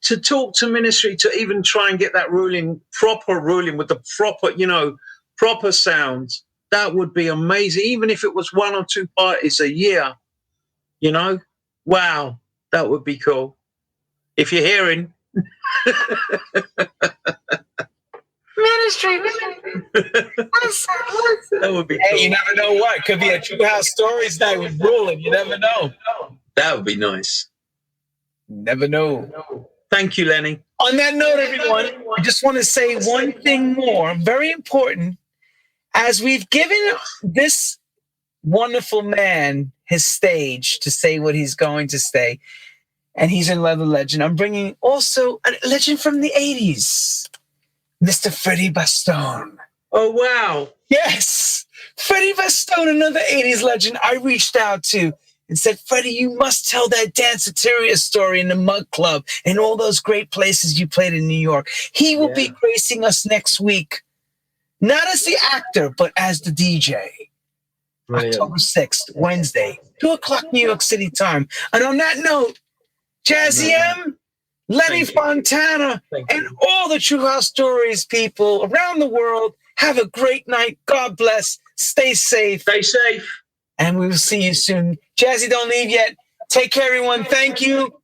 to talk to ministry, to even try and get that proper ruling with the proper sounds, that would be amazing. Even if it was 1 or 2 parties a year, wow, that would be cool. If you're hearing. Ministry. That would be cool. Hey, you never know what. Could be a True House Stories night with ruling. You never know. That would be nice. Never know. Thank you, Lenny. On that note, everyone, I just want to say one thing more, very important. As we've given this wonderful man his stage to say what he's going to say, and he's another legend, I'm bringing also a legend from the 80s, Mr. Freddie Bastogne. Oh, wow. Yes, Freddie Bastogne, another 80s legend I reached out to and said, Freddie, you must tell that Danceteria story in the Mug Club and all those great places you played in New York. He will be gracing us next week, not as the actor, but as the DJ. Brilliant. October 6th, Wednesday, 2 o'clock New York City time. And on that note, Jazzy M, Lenny Fontana, and all the True House Stories people around the world, have a great night. God bless. Stay safe. Stay safe. And we will see you soon. Jazzy, don't leave yet. Take care, everyone. Thank you.